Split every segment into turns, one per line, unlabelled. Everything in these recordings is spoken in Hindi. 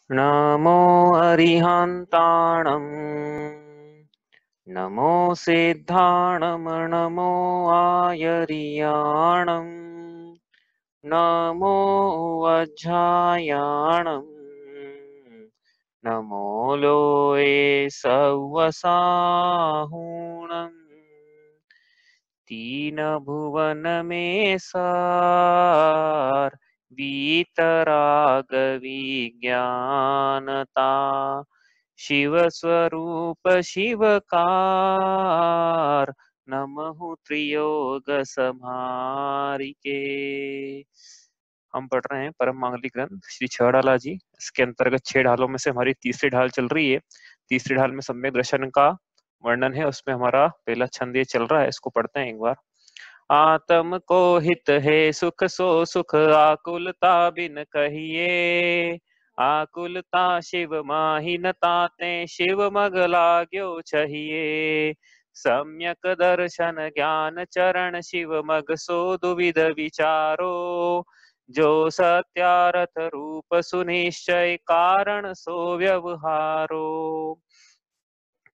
नमो अरिहन्ताणं नमो सिद्धाणं नमो आयर्याणं नमो वज्रायाणं नमो लोये सव्वसाहुणं तीन भुवन में सार वीतराग विज्ञानता शिव स्वरूप शिवकार नमः त्रियोग समारिके। हम पढ़ रहे हैं परम मांगलिक ग्रंथ श्री छहडाला जी। इसके अंतर्गत 6 ढालों में से हमारी तीसरी ढाल चल रही है। तीसरी ढाल में सम्यक दर्शन का वर्णन है। उसमें हमारा पहला छंद ये चल रहा है, इसको पढ़ते हैं एक बार। आत्म को हित है सुख सो सुख आकुलता बिन कहिए, आकुलता शिव माहि न ताते शिव मग लाग्यो चाहिए। सम्यक दर्शन ज्ञान चरण शिव मग सो दुविध विचारो, जो सत्यारथ रूप सुनिश्चय कारण सो व्यवहारो।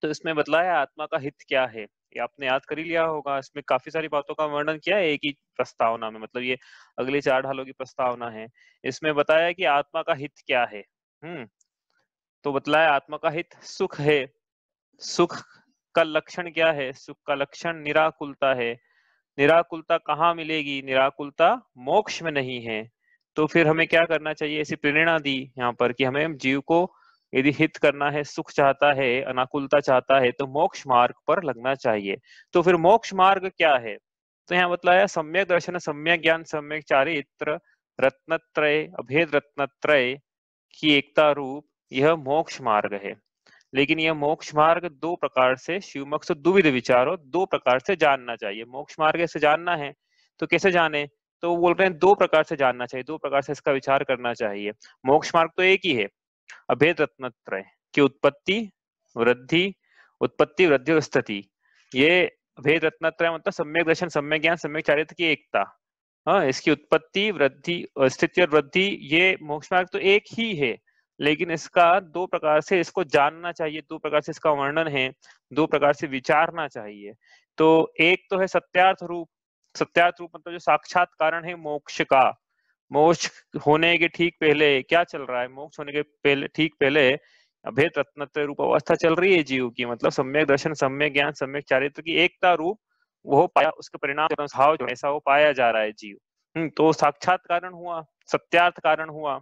तो इसमें बतलाया आत्मा का हित क्या है, ये आपने याद कर ही लिया होगा। इसमें काफी सारी बातों का वर्णन किया है एक ही प्रस्तावना में, मतलब ये अगले 4 ढालों की प्रस्तावना है। इसमें बताया कि आत्मा का हित क्या है। तो बतलाया आत्मा का हित सुख है। सुख का लक्षण क्या है? सुख का लक्षण निराकुलता है। निराकुलता कहाँ मिलेगी? निराकुलता मोक्ष में नहीं है। तो फिर हमें क्या करना चाहिए? ऐसी प्रेरणा दी यहाँ पर कि हमें जीव को यदि हित करना है, सुख चाहता है, अनाकुलता चाहता है, तो मोक्ष मार्ग पर लगना चाहिए। तो फिर मोक्ष मार्ग क्या है? तो यहाँ बतलाया सम्यक दर्शन, सम्यक ज्ञान, सम्यक चारित्र, रत्नत्रय, अभेद रत्नत्रय की एकता रूप यह मोक्ष मार्ग है। लेकिन यह मोक्ष मार्ग 2 प्रकार से शिवमुख से दुविध विचारो 2 प्रकार से जानना चाहिए। मोक्ष मार्ग से जानना है तो कैसे जाने? तो वो बोल रहे हैं 2 प्रकार से जानना चाहिए, 2 प्रकार से इसका विचार करना चाहिए। मोक्ष मार्ग तो एक ही है, अभेद रत्नत्रय की उत्पत्ति वृद्धि, उत्पत्ति वृद्धि और स्थिति। ये अभेद रत्नत्रय मतलब सम्यक दर्शन, सम्यक ज्ञान, सम्यक चारित्र की एकता। हाँ, इसकी उत्पत्ति वृद्धि स्थिति और वृद्धि, ये मोक्ष मार्ग तो एक ही है, लेकिन इसका 2 प्रकार से इसको जानना चाहिए, 2 प्रकार से इसका वर्णन है, 2 प्रकार से विचारना चाहिए। तो एक तो है सत्यार्थ रूप। सत्यार्थ रूप मतलब जो साक्षात कारण है मोक्ष का। मोक्ष होने के ठीक पहले क्या चल रहा है? मोक्ष होने के पहले, ठीक पहले अभेद रत्नत्रय रूप अवस्था चल रही है जीव की, मतलब सम्यक दर्शन, सम्यक ज्ञान, सम्यक चारित्र की एकता रूप वो पाया, उसके परिणाम भाव जो ऐसा वो पाया जा रहा है जीव। तो साक्षात कारण हुआ, सत्यार्थ कारण हुआ।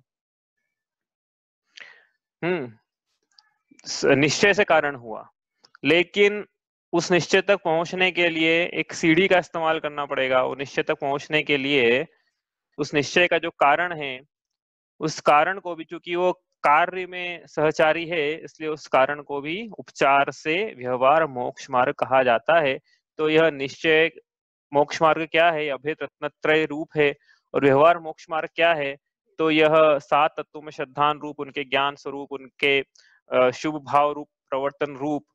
निश्चय से कारण हुआ, लेकिन उस निश्चय तक पहुंचने के लिए एक सीढ़ी का इस्तेमाल करना पड़ेगा। वो निश्चय तक पहुंचने के लिए उस निश्चय का जो कारण है, उस कारण को भी, चूंकि वो कार्य में सहचारी है, इसलिए उस कारण को भी उपचार से व्यवहार मोक्ष मार्ग कहा जाता है। तो यह निश्चय मोक्ष मार्ग क्या है? अभेद रत्नत्रय रूप है। और व्यवहार मोक्ष मार्ग क्या है? तो यह 7 तत्वों में श्रद्धान रूप, उनके ज्ञान स्वरूप, उनके शुभ भाव रूप, प्रवर्तन रूप,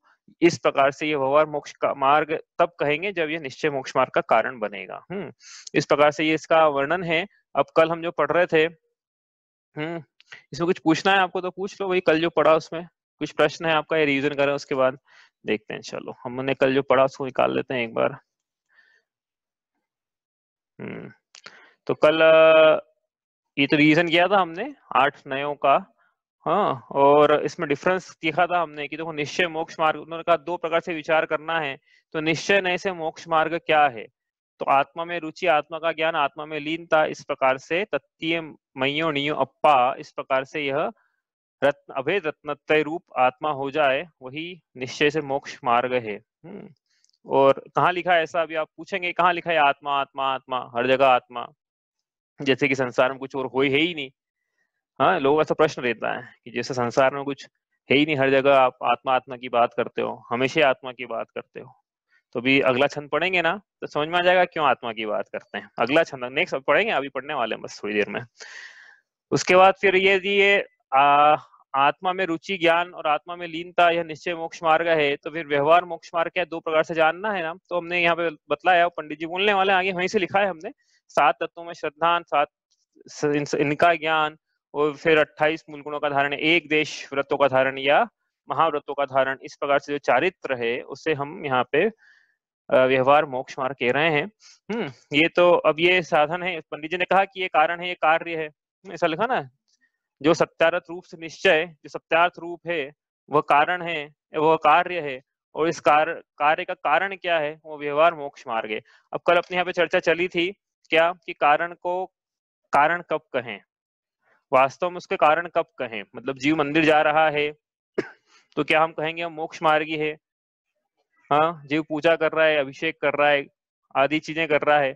इस प्रकार से ये व्यवहार मोक्ष का मार्ग तब कहेंगे जब ये निश्चय मोक्ष मार्ग का कारण बनेगा। इस प्रकार से ये इसका वर्णन है। अब कल हम जो पढ़ रहे थे, इसमें कुछ पूछना है आपको तो पूछ लो, वही कल जो पढ़ा उसमें कुछ प्रश्न है आपका, ये रिवीजन करें, उसके बाद देखते हैं। चलो, हमने कल जो पढ़ा उसको निकाल लेते हैं एक बार। तो कल ये तो रिवीजन किया था हमने 8 नयों का। हाँ, और इसमें डिफरेंस दिखा था हमने कि देखो निश्चय मोक्ष मार्ग, उन्होंने कहा 2 प्रकार से विचार करना है। तो निश्चय नय से मोक्ष मार्ग क्या है? तो आत्मा में रुचि, आत्मा का ज्ञान, आत्मा में लीनता, इस प्रकार से तत्तीय मयो नियो अप्पा, इस प्रकार से यह रत्न अभेद रत्नत्रय रूप आत्मा हो जाए, वही निश्चय से मोक्ष मार्ग है। और कहाँ लिखा है ऐसा? अभी आप पूछेंगे कहाँ लिखा है आत्मा आत्मा आत्मा, हर जगह आत्मा, जैसे कि संसार में कुछ और हो ही नहीं। हाँ, लोगों का ऐसा प्रश्न रहता है कि जैसे संसार में कुछ है ही नहीं, हर जगह आप आत्मा आत्मा की बात करते हो, हमेशा आत्मा की बात करते हो। तो भी अगला छंद पढ़ेंगे ना तो समझ में आ जाएगा क्यों आत्मा की बात करते हैं। अगला छंद नेक्स्ट पढ़ेंगे, अभी पढ़ने वाले हैं बस थोड़ी देर में। उसके बाद फिर ये आत्मा में रुचि, ज्ञान और आत्मा में लीनता, यह निश्चय मोक्ष मार्ग है। तो फिर व्यवहार मोक्ष मार्ग क्या? 2 प्रकार से जानना है ना। तो हमने यहाँ पे बतलाया, पंडित जी बोलने वाले आगे वहीं से लिखा है हमने, 7 तत्वों में श्रद्धान, 7 इनका ज्ञान और फिर 28 मूल गुणों का धारण, एक देश व्रतों का धारण या महाव्रतों का धारण, इस प्रकार से जो चारित्र है उसे हम यहाँ पे व्यवहार मोक्ष मार्ग कह रहे हैं। ये तो अब ये साधन है, पंडित जी ने कहा कि ये कारण है, ये कार्य है, ऐसा लिखा ना, जो सत्यार्थ रूप से निश्चय, जो सत्यार्थ रूप है वह कारण है, वह कार्य है, और इस कार्य का कारण क्या है, वो व्यवहार मोक्ष मार्ग है। अब कल अपने यहाँ पे चर्चा चली थी क्या कि कारण को कारण कब कहें, वास्तव में उसके कारण कब कहें, मतलब जीव मंदिर जा रहा है तो क्या हम कहेंगे हम मोक्ष मार्गी है? हाँ, जीव पूजा कर रहा है, अभिषेक कर रहा है, आदि चीजें कर रहा है,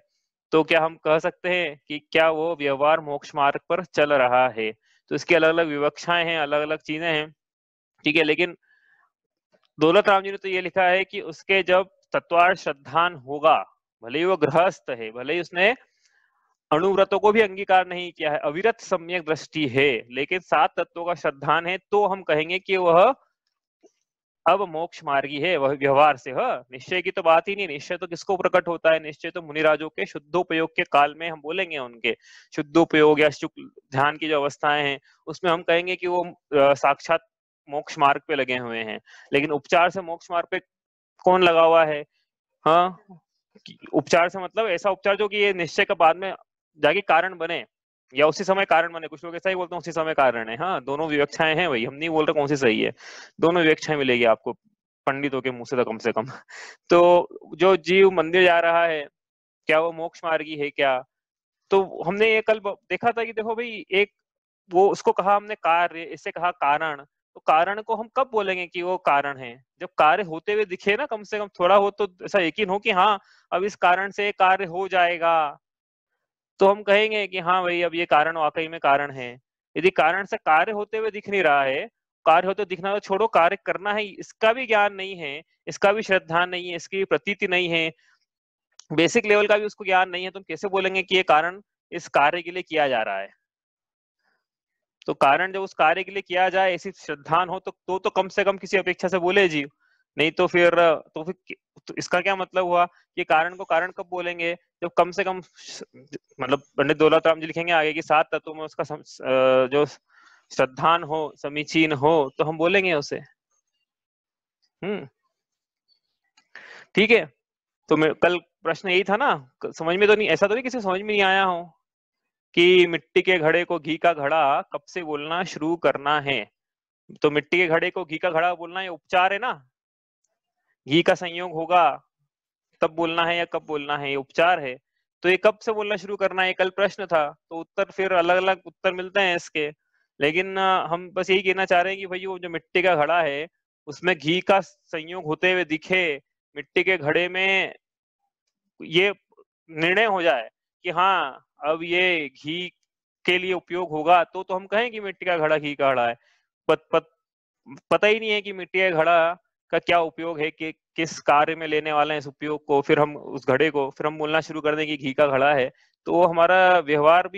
तो क्या हम कह सकते हैं कि क्या वो व्यवहार मोक्ष मार्ग पर चल रहा है? तो इसकी अलग अलग विवक्षाएं हैं, अलग अलग चीजें हैं, ठीक है। लेकिन दौलत राम जी ने तो ये लिखा है कि उसके जब तत्वार्थ श्रद्धान होगा, भले ही वो गृहस्थ है, भले ही उसने अणुव्रतों को भी अंगीकार नहीं किया है, अविरत सम्यक दृष्टि है, लेकिन 7 तत्वों का श्रद्धान है, तो हम कहेंगे कि वह अब मोक्ष मार्गी है, वह व्यवहार से। निश्चय की तो बात ही नहीं, निश्चय तो किसको प्रकट होता है? निश्चय तो मुनिराजों के शुद्धोपयोग के काल में हम बोलेंगे, उनके शुद्धोपयोग या शुक्ल ध्यान की जो अवस्थाएं हैं उसमें हम कहेंगे कि वो साक्षात मोक्ष मार्ग पे लगे हुए हैं। लेकिन उपचार से मोक्ष मार्ग पे कौन लगा हुआ है? हाँ, उपचार से मतलब ऐसा उपचार जो कि ये निश्चय का बाद में जाके कारण बने, या उसी समय कारण बने। कुछ लोग ऐसा ही बोलते हैं उसी समय कारण है। हाँ, दोनों विवक्षाएं हैं भाई, हम नहीं बोल रहे कौन सी सही है, दोनों विवक्षाएं मिलेगी आपको पंडितों के मुंह से तो कम से कम। तो जो जीव मंदिर जा रहा है, क्या वो मोक्ष मार्गी है क्या? तो हमने ये कल देखा था कि देखो भाई, एक वो उसको कहा हमने कार्य, इससे कहा कारण, तो कारण को हम कब बोलेंगे कि वो कारण है? जब कार्य होते हुए दिखे ना, कम से कम थोड़ा हो तो ऐसा यकीन हो कि हाँ अब इस कारण से कार्य हो जाएगा, तो हम कहेंगे कि हाँ भाई अब ये कारण वाकई में कारण है। यदि कारण से कार्य होते हुए दिख नहीं रहा है, कार्य होते दिखना तो छोड़ो, कार्य करना है इसका भी ज्ञान नहीं है, इसका भी श्रद्धा नहीं है, इसकी प्रतीति नहीं है, बेसिक लेवल का भी उसको ज्ञान नहीं है, तो हम कैसे बोलेंगे कि ये कारण इस कार्य के लिए किया जा रहा है? तो कारण जब उस कार्य के लिए किया जाए, ऐसी श्रद्धान हो तो कम से कम किसी अपेक्षा से बोले जी, नहीं तो फिर तो इसका क्या मतलब हुआ कि कारण को कारण कब बोलेंगे? जब कम से कम मतलब पंडित दौलत राम जी लिखेंगे आगे कि 7 तत्वों में उसका जो श्रद्धान हो, समीचीन हो, तो हम बोलेंगे उसे। ठीक है। तो मैं कल प्रश्न यही था ना, समझ में तो नहीं, ऐसा तो नहीं किसी समझ में नहीं आया हो कि मिट्टी के घड़े को घी का घड़ा कब से बोलना शुरू करना है? तो मिट्टी के घड़े को घी का घड़ा बोलना ये उपचार है ना, घी का संयोग होगा तब बोलना है या कब बोलना है, ये उपचार है। तो ये कब से बोलना शुरू करना है, कल प्रश्न था, तो उत्तर फिर अलग अलग उत्तर मिलते हैं इसके। लेकिन हम बस यही कहना चाह रहे हैं कि भाई वो जो मिट्टी का घड़ा है उसमें घी का संयोग होते हुए दिखे, मिट्टी के घड़े में ये निर्णय हो जाए कि हाँ अब ये घी के लिए उपयोग होगा, तो हम कहें कि मिट्टी का घड़ा घी का घड़ा है। पता ही नहीं है कि मिट्टी के घड़ा का क्या उपयोग है, कि किस कार्य में लेने वाले हैं इस उपयोग को, फिर हम उस घड़े को फिर हम बोलना शुरू कर दें कि घी का घड़ा है, तो वो हमारा व्यवहार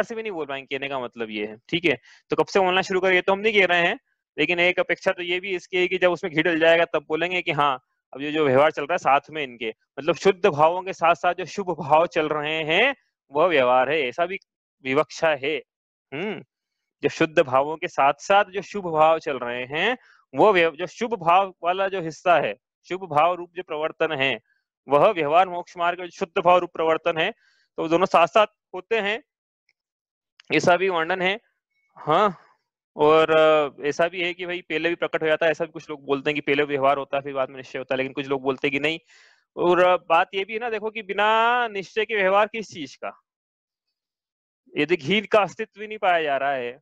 से भी नहीं बोल पाएंगे, कहने का मतलब ये है। ठीक है, तो कब से बोलना शुरू करिए तो हम नहीं कह रहे हैं, लेकिन एक अपेक्षा तो ये भी इसकी है कि जब उसमें घी डल जाएगा तब बोलेंगे कि हाँ अब ये जो व्यवहार चल रहा है साथ में इनके, मतलब शुद्ध भावों के साथ साथ जो शुभ भाव चल रहे हैं वह व्यवहार है, ऐसा भी विवक्षा है। जो शुद्ध भावों के साथ साथ जो शुभ भाव चल रहे हैं, वो जो शुभ भाव वाला जो हिस्सा है, शुभ भाव रूप जो प्रवर्तन है, वह व्यवहार मोक्ष मार्ग में शुद्ध भाव रूप प्रवर्तन है, तो दोनों साथ साथ होते हैं, ऐसा भी वर्णन है। हाँ, और ऐसा भी है कि भाई पहले भी प्रकट हो जाता है, ऐसा भी कुछ लोग बोलते हैं कि पहले व्यवहार होता है फिर बाद में निश्चय होता है, लेकिन कुछ लोग बोलते हैं कि नहीं। और बात ये भी है ना, देखो कि बिना निश्चय के व्यवहार किस चीज का, यदि घी का अस्तित्व ही नहीं पाया जा रहा है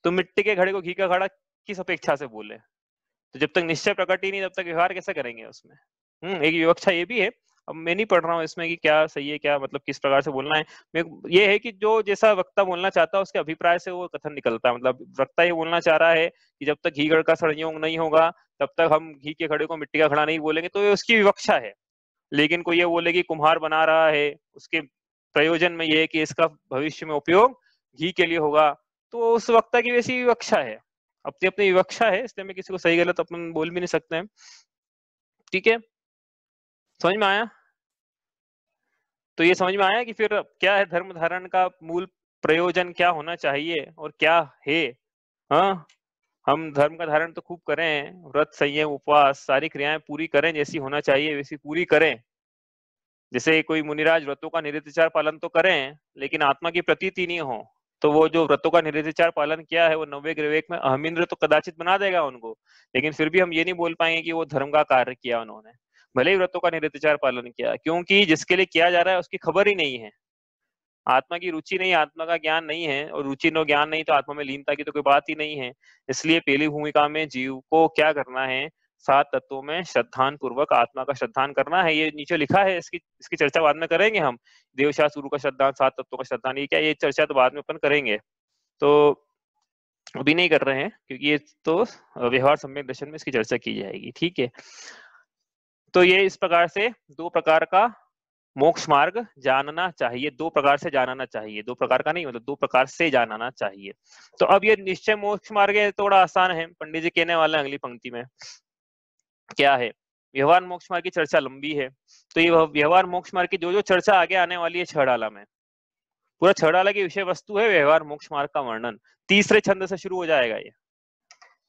तो मिट्टी के घड़े को घी का घड़ा किस अपेक्षा से बोले? तो जब तक निश्चय प्रकट ही नहीं तब तक व्यवहार कैसे करेंगे उसमें? एक विवक्षा ये भी है। अब मैं नहीं पढ़ रहा हूँ इसमें कि क्या सही है क्या, मतलब किस प्रकार से बोलना है। मैं ये है कि जो जैसा वक्ता बोलना चाहता है उसके अभिप्राय से वो कथन निकलता है, मतलब वक्ता ये बोलना चाह रहा है कि जब तक घी घड़ का संयोग नहीं होगा तब तक हम घी के घड़े को मिट्टी का घड़ा नहीं बोलेंगे, तो ये उसकी विवक्षा है। लेकिन कोई ये बोले कि कुम्हार बना रहा है, उसके प्रयोजन में ये है कि इसका भविष्य में उपयोग घी के लिए होगा, तो उस वक्ता की वैसी विवक्षा है, अपनी अपनी विवक्षा है, इसलिए मैं किसी को सही गलत अपन बोल भी नहीं सकते हैं। ठीक है, समझ में आया? तो ये समझ में आया कि फिर क्या है धर्म धारण का मूल प्रयोजन क्या होना चाहिए और क्या है। हाँ, हम धर्म का धारण तो खूब करें, व्रत संयम उपवास सारी क्रियाएं पूरी करें, जैसी होना चाहिए वैसी पूरी करें। जैसे कोई मुनिराज व्रतों का निरतिचार पालन तो करें, लेकिन आत्मा की प्रतीति नहीं हो, तो वो जो व्रतों का निरतिचार पालन किया है वो नव्य विवेक में अहमिंद्र तो कदाचित बना देगा उनको, लेकिन फिर भी हम ये नहीं बोल पाएंगे कि वो धर्म का कार्य किया उन्होंने, भले ही व्रतों का निरतिचार पालन किया, क्योंकि जिसके लिए किया जा रहा है उसकी खबर ही नहीं है। आत्मा की रुचि नहीं, आत्मा का ज्ञान नहीं है, और रुचि नो ज्ञान नहीं तो आत्मा में लीनता की तो कोई बात ही नहीं है। इसलिए पहली भूमिका में जीव को क्या करना है, 7 तत्वों में श्रद्धान पूर्वक आत्मा का श्रद्धान करना है। ये नीचे लिखा है, इसकी इसकी चर्चा बाद में करेंगे हम। देवशास्त्र गुरु का श्रद्धान, 7 तत्वों का श्रद्धान, ये क्या, ये चर्चा तो बाद में अपन करेंगे, तो अभी नहीं कर रहे हैं, क्योंकि ये तो व्यवहार सम्यक दर्शन में इसकी चर्चा की जाएगी। ठीक है, तो ये इस प्रकार से 2 प्रकार का मोक्ष मार्ग जानना चाहिए, 2 प्रकार से जानना चाहिए, 2 प्रकार का नहीं, मतलब 2 प्रकार से जानना चाहिए। तो अब ये निश्चय मोक्ष मार्ग है, थोड़ा आसान है, पंडित जी कहने वाले हैं अगली पंक्ति में क्या है। व्यवहार मोक्ष मार्ग की चर्चा लंबी है, तो ये व्यवहार मोक्ष मार्ग की जो जो चर्चा आगे आने वाली है छड़ाला में, पूरा छड़ाला की विषय वस्तु है व्यवहार मोक्ष मार्ग का वर्णन। तीसरे छंद से शुरू हो जाएगा ये,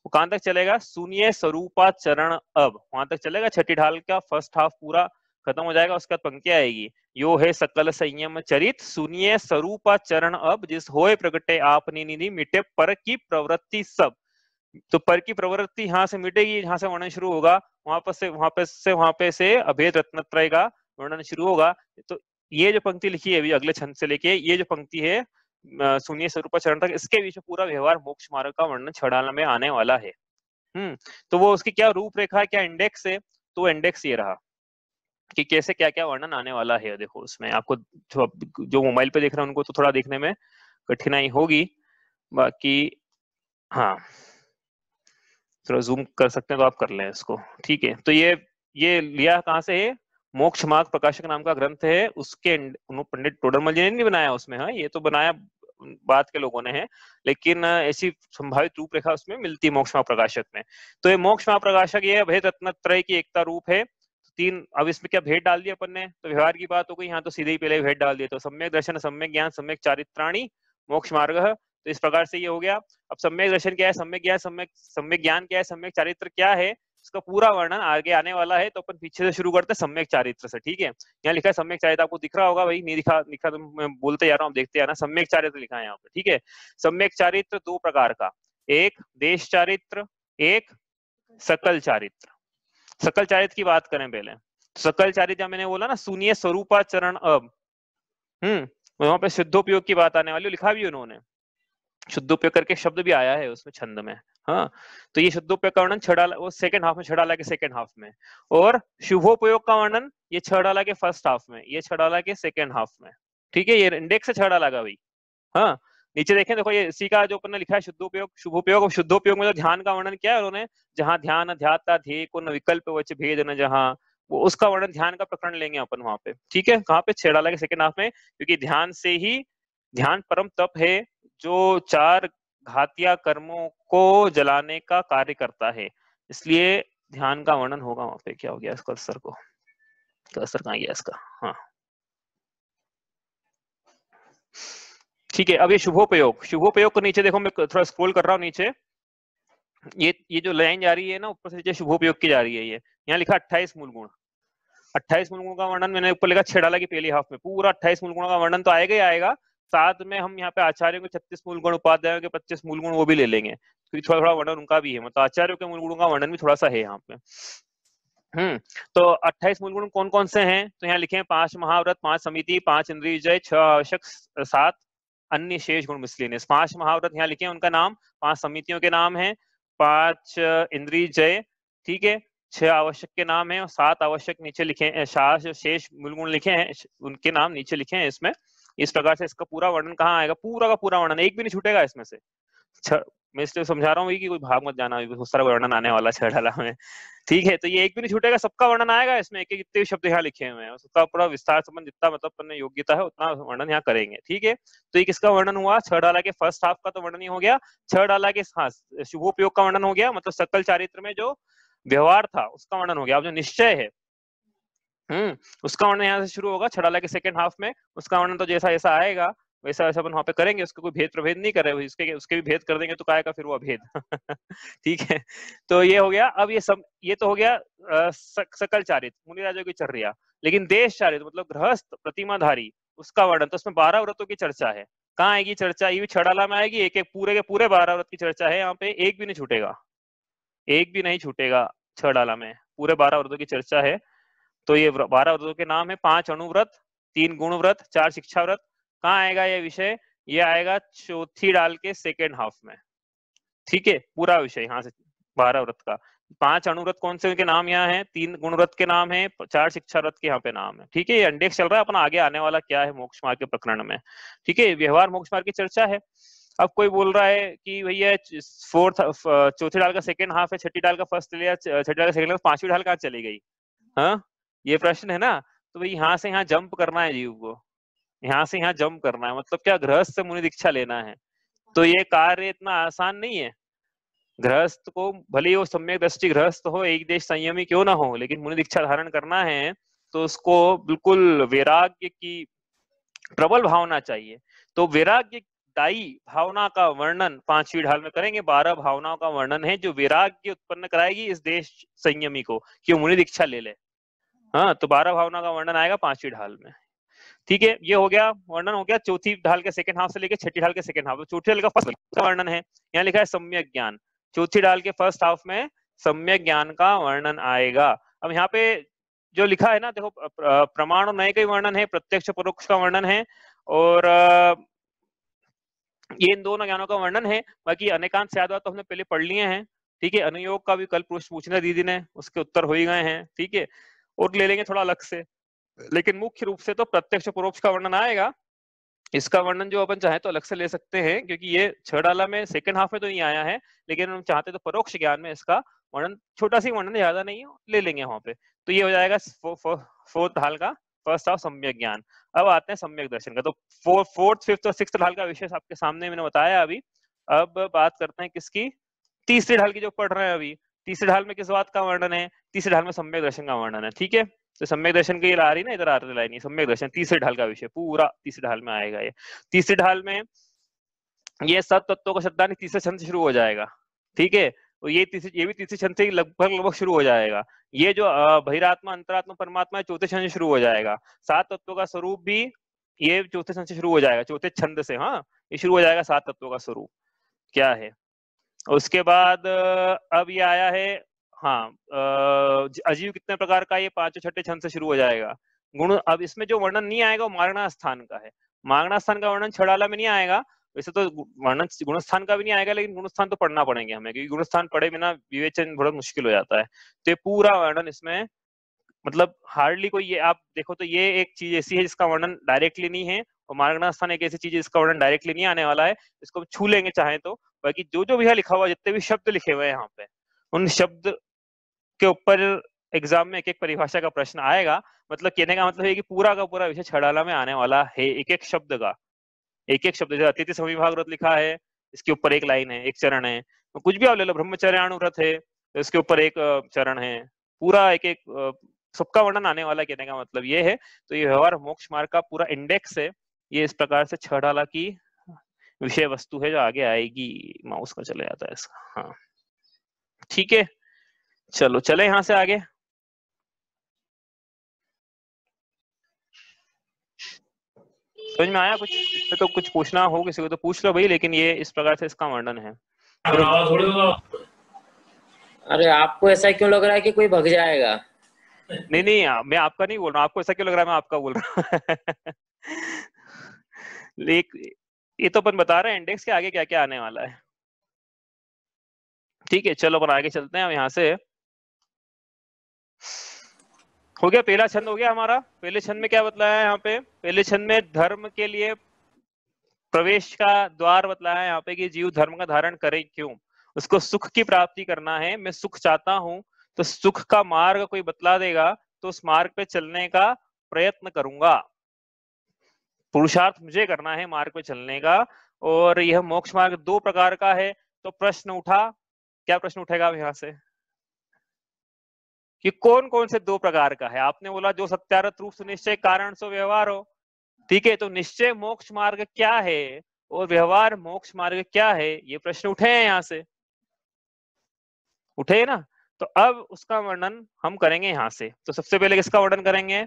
वो कहां तक चलेगा, सुनिए स्वरूपा चरण अब, वहां तक चलेगा। छठी ढाल का फर्स्ट हाफ पूरा खत्म हो जाएगा, उसके बाद पंक्ति आएगी, यो है सकल संयम चरित, सुनिए स्वरूपा चरण अब, जिस होए प्रगटे आपनी निधि, मिटे पर की प्रवृत्ति सब। तो पर की प्रवृत्ति यहाँ से मिटेगी, यहाँ से वर्णन शुरू होगा, वहां पे से अभेद रत्नत्रय का वर्णन शुरू होगा। तो ये जो पंक्ति लिखी है अभी अगले छंद से लेके ये जो पंक्ति है सुनिए स्वरूप चरण तक, इसके बीच में पूरा व्यवहार मोक्ष मार्ग का वर्णन छड़ाला में आने वाला है। तो वो उसकी क्या रूपरेखा है, क्या इंडेक्स है, तो इंडेक्स ये रहा कि कैसे क्या क्या वर्णन आने वाला है। देखो उसमें आपको जो मोबाइल पे देख रहे हैं उनको तो थोड़ा देखने में कठिनाई होगी, बाकी हाँ थोड़ा जूम कर सकते हैं तो आप कर लें इसको। ठीक है, तो ये लिया कहाँ से है, मोक्ष मार्ग प्रकाशक नाम का ग्रंथ है, उसके पंडित टोडरमल जी ने नहीं बनाया उसमें, हाँ ये तो बनाया बाद के लोगों ने है, लेकिन ऐसी संभावित रूपरेखा उसमें मिलती है मोक्ष मार्ग प्रकाशक में। तो ये मोक्ष मार्ग प्रकाशक ये अभेद रत्नत्रय की एकता रूप है। तीन, अब इसमें क्या भेद डाल दिया अपन ने, तो व्यवहार की बात हो गई, यहाँ तो सीधे ही पहले भेद डाल दिया, तो सम्यक दर्शन, सम्यक ज्ञान, सम्यक चारित्राणी, मोक्ष मार्ग। तो इस प्रकार से ये हो गया। अब सम्यक दर्शन क्या है, सम्यक ज्ञान, सम्यक ज्ञान क्या है, सम्यक चारित्र क्या है, इसका पूरा वर्णन आगे आने वाला है, तो अपन पीछे से शुरू करते हैं सम्यक चारित्र से। ठीक है, यहाँ लिखा है सम्यक चारित्र, आपको दिख रहा होगा भाई, नहीं दिखा तो मैं बोलते जा रहा हूँ, देखते जाना, सम्यक चारित्र लिखा है यहाँ पे। ठीक है, सम्यक चारित्र 2 प्रकार का, एक देश चारित्र, एक सकल चारित्र। सकल चारित्र की बात करें पहले, सकल चारित्र मैंने बोला ना, सुनिए स्वरूपाचरण अब, वहां पे शुद्धोपयोग की बात आने वाली, लिखा भी उन्होंने, शुद्धोपयोग करके शब्द भी आया है उसमें छंद में। हाँ, तो ये शुद्धोपयोग का वर्णन छड़ाला वो सेकंड हाफ में, छड़ाला के सेकंड हाफ में, और शुभोपयोग का वर्णन ये छड़ाला के फर्स्ट हाफ में, ये छड़ाला के सेकंड हाफ में। ठीक है, ये इंडेक्स से छड़ाला का भाई। हाँ, नीचे देखें, देखो ये इसी का जो अपन ने लिखा है शुद्धोपयोग, शुभोपयोग। शुद्धोपयोग में तो ध्यान का वर्णन किया है उन्होंने, जहां ध्यान अध्यात्ता ध्येय को न विकल्प वच भेद न जहां, वो उसका वर्णन ध्यान का प्रकरण लेंगे अपन वहां पे। ठीक है, कहाँ पे, छेड़ाला के सेकंड हाफ में, क्योंकि ध्यान से ही, ध्यान परम तप है जो 4 घातिया कर्मों को जलाने का कार्य करता है, इसलिए ध्यान का वर्णन होगा वहां पे। क्या हो गया इसका कर्सर को, कर्सर कहाँ गया इसका, हाँ ठीक है। अब ये शुभोपयोग, शुभोपयोग को नीचे देखो, मैं थोड़ा स्क्रॉल कर रहा हूँ नीचे, ये जो लाइन जा रही है ना ऊपर से नीचे, शुभोपयोग की जा रही है, ये यहाँ लिखा 28 मूल गुण। 28 मूल गुण का वर्णन मैंने ऊपर लिखा छेड़ाला की पहली हाफ में, पूरा 28 मूल गुणों का वर्णन तो आएगा ही आएगा, साथ में हम यहाँ पे आचार्यों के 36 मूल गुण, उपाध्यायों के 25 मूल गुण वो भी ले लेंगे, क्योंकि थोड़ा थोड़ा वर्णन उनका भी है, मतलब आचार्यों के मूल गुणों का वर्णन भी थोड़ा सा है यहाँ पे। तो 28 मूल गुण कौन कौन से हैं, तो यहाँ लिखे हैं 5 महाव्रत, 5 समिति, 5 इंद्रिय जय, 6 आवश्यक, 7 अन्य शेष गुण मिसलेनियस। 5 महाव्रत यहाँ लिखे हैं उनका नाम, 5 समितियों के नाम है, 5 इंद्रिय जय, ठीक है, 6 आवश्यक के नाम है, और 7 आवश्यक नीचे लिखे हैं, शेष मूल गुण लिखे हैं, उनके नाम नीचे लिखे हैं इसमें। इस प्रकार से इसका पूरा वर्णन कहाँ आएगा, पूरा का पूरा वर्णन, एक भी नहीं छूटेगा इसमें से। मैं इसलिए समझा रहा हूँ कि कोई भाग मत जाना, बहुत सारा वर्णन आने वाला छेड़ाला में। ठीक है, तो ये एक भी नहीं छूटेगा, सबका वर्णन आएगा इसमें, एक जितने शब्द यहाँ लिखे हुए हैं उसका पूरा विस्तार संबंध जितना मतलब योग्यता है उतना वर्णन यहाँ करेंगे। ठीक है, तो ये किसका वर्णन हुआ, छड़ाला के फर्स्ट हाफ का तो वर्णन ही हो गया, छड़ाला के शुभोपयोग का वर्णन हो गया, मतलब सकल चारित्र में जो व्यवहार था उसका वर्णन हो गया। अब जो निश्चय है उसका वर्णन यहाँ से शुरू होगा छड़ाला के सेकंड हाफ में, उसका वर्णन तो जैसा जैसा आएगा वैसा वैसा अपन वहां पे करेंगे, उसको कोई भेद प्रभेद नहीं कर रहे, उसके उसके भी भेद कर देंगे तो काय का फिर वो अभेद। ठीक है, तो ये हो गया। अब ये तो हो गया सकल चारित मुनिराजों की चर्या। लेकिन देश चारित मतलब गृहस्थ प्रतिमाधारी उसका वर्णन, तो उसमें 12 व्रतों की चर्चा है। कहाँ आएगी चर्चा? ये भी छड़ाला में आएगी। एक एक पूरे के पूरे 12 व्रत की चर्चा है यहाँ पे, एक भी नहीं छूटेगा, एक भी नहीं छूटेगा। छड़ाला में पूरे 12 व्रतों की चर्चा है। तो ये 12 व्रतों के नाम है 5 अणुव्रत, 3 गुण व्रत, 4 शिक्षा व्रत। कहाँ आएगा ये विषय? ये आएगा चौथी डाल के सेकेंड हाफ में। ठीक है, पूरा विषय यहाँ से 12 व्रत का। 5 अणुव्रत कौन से उनके नाम यहाँ है, 3 गुण व्रत के नाम है, 4 शिक्षा व्रत के यहाँ पे नाम है। ठीक है, ये इंडेक्स चल रहा है अपना, आगे आने वाला क्या है मोक्ष मार्ग के प्रकरण में। ठीक है, व्यवहार मोक्ष मार्ग की चर्चा है। अब कोई बोल रहा है कि भैया चौथी डाल का सेकेंड हाफ है, छठी डाल का फर्स्ट लिया, छठी डाल का सेकेंड, पांचवी डाल कहाँ चली गई? हाँ, ये प्रश्न है ना। तो भाई यहाँ से यहाँ जंप करना है जीव को, यहाँ से यहाँ जंप करना है, मतलब क्या गृहस्थ से मुनि दीक्षा लेना है। तो ये कार्य इतना आसान नहीं है। गृहस्थ को भले ही वो सम्यक दृष्टि गृहस्थ हो, एक देश संयमी क्यों ना हो, लेकिन मुनि दीक्षा धारण करना है तो उसको बिल्कुल वैराग्य की प्रबल भावना चाहिए। तो वैराग्य दायी भावना का वर्णन 5वीं ढाल में करेंगे। 12 भावनाओं का वर्णन है जो वैराग्य उत्पन्न कराएगी इस देश संयमी को कि मुनि दीक्षा ले ले। हाँ, तो 12 भावना का वर्णन आएगा 5वीं ढाल में। ठीक है, ये हो गया वर्णन, हो गया चौथी ढाल के सेकंड हाफ से लेके छठी ढाल के सेकंड हाफ। तो चौथी ढाल का फर्स्ट वर्णन है, यहाँ लिखा है सम्यक ज्ञान। चौथी ढाल के फर्स्ट हाफ में सम्यक ज्ञान का वर्णन आएगा। अब यहाँ पे जो लिखा है ना, देखो प्रमाण और नए का वर्णन है, प्रत्यक्ष परोक्ष का वर्णन है, और ये इन दोनों ज्ञानों का वर्णन है। बाकी अनेकांत स्याद्वाद तो हमने पहले पढ़ लिए हैं। ठीक है, अनुयोग का भी कल पूछना दीदी ने, उसके उत्तर हो ही गए हैं। ठीक है, और ले लेंगे थोड़ा अलग से, लेकिन मुख्य रूप से तो प्रत्यक्ष परोक्ष का वर्णन आएगा। इसका वर्णन जो अपन चाहे तो अलग से ले सकते हैं, क्योंकि ये छड़ाला में सेकंड हाफ में तो नहीं आया है, लेकिन हम चाहते तो परोक्ष ज्ञान में इसका वर्णन, छोटा सी वर्णन, ज्यादा नहीं है, ले लेंगे वहां पे। तो ये हो जाएगा फोर्थ हाल का फर्स्ट हाफ सम्यक ज्ञान। अब आते हैं सम्यक दर्शन का। तो फोर्थ, फिफ्थ और सिक्स्थ हाल का विषय आपके सामने मैंने बताया अभी। अब बात करते हैं किसकी? तीसरी ढाल की जो पढ़ रहे हैं अभी। तीसरी ढाल में किस बात का वर्णन है? तीसरी ढाल में सम्यक दर्शन का वर्णन है। ठीक है, तो सम्यक दर्शन की आ रही ना, इधर आ रही लाइन, सम्यक दर्शन तीसरी ढाल का विषय पूरा तीसरी ढाल में आएगा। ये तीसरी ढाल में ये सब तत्वों का शब्दार्थ तीसरे छंद से शुरू हो जाएगा। ठीक है, तो ये भी तीसरे छंद से लगभग शुरू हो जाएगा। ये जो बहिरात्मा, अंतरात्मा, परमात्मा है, चौथे छंद से शुरू हो जाएगा। 7 तत्वों का स्वरूप भी ये चौथे छंद से शुरू हो जाएगा, चौथे छंद से। हाँ, ये शुरू हो जाएगा 7 तत्वों का स्वरूप क्या है। उसके बाद अब ये आया है, हाँ, अजीव कितने प्रकार का, ये 5 छठे छंद से शुरू हो जाएगा। गुण, अब इसमें जो वर्णन नहीं आएगा वो मागना स्थान का है। मागना स्थान का वर्णन छड़ाला में नहीं आएगा। वैसे तो वर्णन गुणस्थान का भी नहीं आएगा, लेकिन गुणस्थान तो पढ़ना पड़ेंगे हमें, क्योंकि गुणस्थान पढ़े बिना विवेचन बहुत मुश्किल हो जाता है। तो ये पूरा वर्णन इसमें, मतलब हार्डली कोई, ये आप देखो तो ये एक चीज ऐसी है जिसका वर्णन डायरेक्टली नहीं है, और मार्गना स्थान एक ऐसी चीज है जिसका वर्णन डायरेक्टली नहीं आने वाला है। इसको छू लेंगे चाहे तो। बाकी जो जो भी है लिखा हुआ, जितने भी शब्द लिखे हुए हैं यहाँ पे, उन शब्द के ऊपर एग्जाम में एक एक परिभाषा का प्रश्न आएगा। मतलब कहने का मतलब है कि पूरा का पूरा विषय छड़ाला में आने वाला है, एक एक शब्द का, एक एक शब्द। जैसे अतिथि समिभाग व्रत लिखा है, इसके ऊपर एक लाइन है, एक चरण है। तो कुछ भी आप ले लो, ब्रह्मचर्याणु व्रत है तो इसके ऊपर एक चरण है। पूरा एक एक सबका वर्णन आने वाला, कहने का मतलब ये है। तो ये व्यवहार मोक्ष मार्ग का पूरा इंडेक्स है। ये इस प्रकार से छड़ाला की विषय वस्तु है जो आगे आएगी। माउस का चले जाता है इसका। हाँ, ठीक है, चलो चले यहाँ से आगे। समझ में आया कुछ? इसमें तो कुछ पूछना हो किसी को तो पूछ लो भाई, लेकिन ये इस प्रकार से इसका वर्णन है।
अरे आपको ऐसा क्यों लग रहा है कि कोई भग जाएगा?
नहीं नहीं, मैं आपका नहीं बोल रहा हूँ। आपको ऐसा क्यों लग रहा है मैं आपका बोल रहा हूँ? ये तो अपन बता रहे हैं इंडेक्स के आगे क्या क्या आने वाला है। ठीक है, चलो अपन आगे चलते हैं। अब यहाँ से हो गया, पहला छंद हो गया हमारा। पहले छंद में क्या बतलाया है यहाँ पे? पहले छंद में धर्म के लिए प्रवेश का द्वार बतलाया है यहाँ पे, कि जीव धर्म का धारण करे क्यों? उसको सुख की प्राप्ति करना है। मैं सुख चाहता हूं, तो सुख का मार्ग कोई बतला देगा तो उस मार्ग पे चलने का प्रयत्न करूंगा। पुरुषार्थ मुझे करना है मार्ग पे चलने का। और यह मोक्ष मार्ग 2 प्रकार का है। तो प्रश्न उठा, क्या प्रश्न उठेगा अब यहाँ से कि कौन कौन से 2 प्रकार का है? आपने बोला जो सत्यारत रूप से निश्चय कारण सो व्यवहार हो। ठीक है, तो निश्चय मोक्ष मार्ग क्या है और व्यवहार मोक्ष मार्ग क्या है, ये प्रश्न उठे हैं यहाँ से, उठे ना। तो अब उसका वर्णन हम करेंगे यहाँ से। तो सबसे पहले किसका वर्णन करेंगे,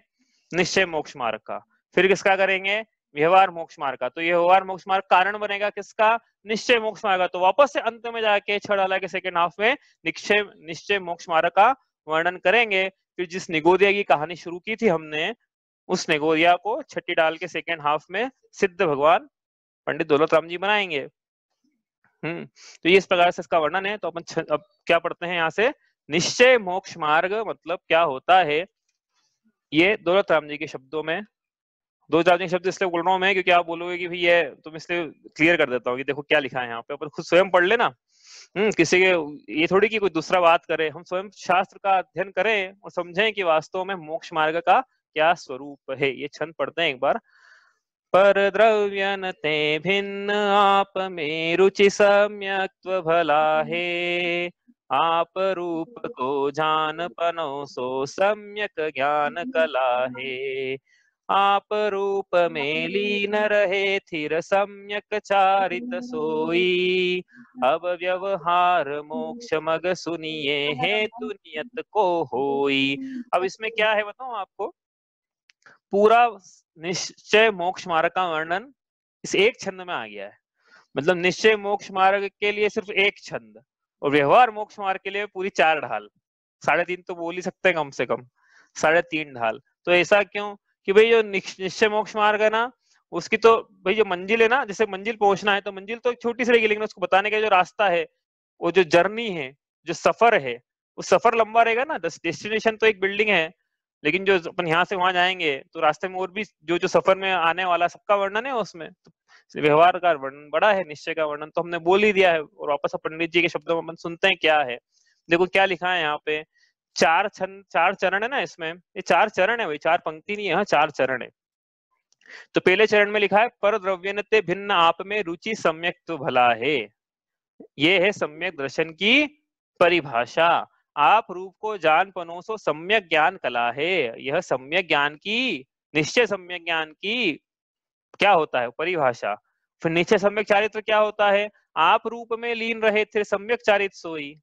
निश्चय मोक्ष मार्ग का, फिर किसका करेंगे, व्यवहार मोक्ष मार्ग का। तो ये व्यवहार मोक्ष मार्ग कारण बनेगा किसका, निश्चय मोक्ष मार्ग का। तो वापस से अंत में जाके छह डाला के सेकेंड हाफ में निश्चय मोक्ष मार्ग का वर्णन करेंगे। फिर जिस निगोदिया की कहानी शुरू की थी हमने, उस निगोदिया को छठी डाल के सेकेंड हाफ में सिद्ध भगवान पंडित दौलत राम जी बनाएंगे। तो ये इस प्रकार से इसका वर्णन है। तो अपन अब क्या पढ़ते हैं यहाँ से, निश्चय मोक्ष मार्ग मतलब क्या होता है, ये दौलत राम जी के शब्दों में। दौलत राम जी के शब्द इसलिए बोल रहा हूं मैं क्योंकि आप बोलोगे कि भाई ये तुम, इसलिए क्लियर कर देता हूँ कि देखो क्या लिखा है यहाँ पे, अपन खुद स्वयं पढ़ लेना। किसी के ये थोड़ी कि कोई दूसरा बात करे, हम स्वयं शास्त्र का अध्ययन करें और समझें कि वास्तव में मोक्ष मार्ग का क्या स्वरूप है। ये छंद पढ़ते हैं एक बार। पर द्रव्यन ते भिन्न आप में रुचि सम्यक्त्व भला है, आप रूप को जान पनो सो सम्यक ज्ञान कला है, आप रूप में लीन रहे थिर सम्यक चारित सोई, अब व्यवहार मोक्ष मग सुनिए हेतु नियत को होई। अब इसमें क्या है बताऊं आपको, पूरा निश्चय मोक्ष मार्ग का वर्णन इस एक छंद में आ गया है। मतलब निश्चय मोक्ष मार्ग के लिए सिर्फ एक छंद और व्यवहार मोक्ष मार्ग के लिए पूरी 4 ढाल, 3.5 तो बोल ही सकते हैं कम से कम, 3.5 ढाल। तो ऐसा क्यों कि भाई जो निश्चय मोक्ष मार्ग है ना, उसकी तो भाई जो मंजिल है ना, जैसे मंजिल पहुंचना है तो मंजिल तो छोटी सी रहेगी, लेकिन उसको बताने का जो रास्ता है, वो जो जर्नी है, जो सफर है, वो सफर लंबा रहेगा ना। डेस्टिनेशन तो एक बिल्डिंग है, लेकिन जो अपन यहाँ से वहां जाएंगे तो रास्ते में और भी जो जो सफर में आने वाला सबका वर्णन है उसमें। तो व्यवहार का वर्णन बड़ा है, निश्चय का वर्णन तो हमने बोल ही दिया है। और वापस पंडित जी के शब्दों में अपन सुनते हैं क्या है। देखो क्या लिखा है यहाँ पे, 4 चरण है ना इसमें, ये 4 चरण है भाई, 4 पंक्ति नहीं है, 4 चरण है। तो पहले चरण में लिखा है पर द्रव्यनते भिन्न आप में रुचि सम्यक तो भला है, ये है सम्यक दर्शन की परिभाषा। आप रूप को जान पनोसो सम्यक ज्ञान कला है, यह सम्यक ज्ञान की, निश्चय सम्यक ज्ञान की क्या होता है परिभाषा। फिर निश्चय सम्यक चारित्र क्या होता है, आप रूप में लीन रहे थे सम्यक चारित्र सोई।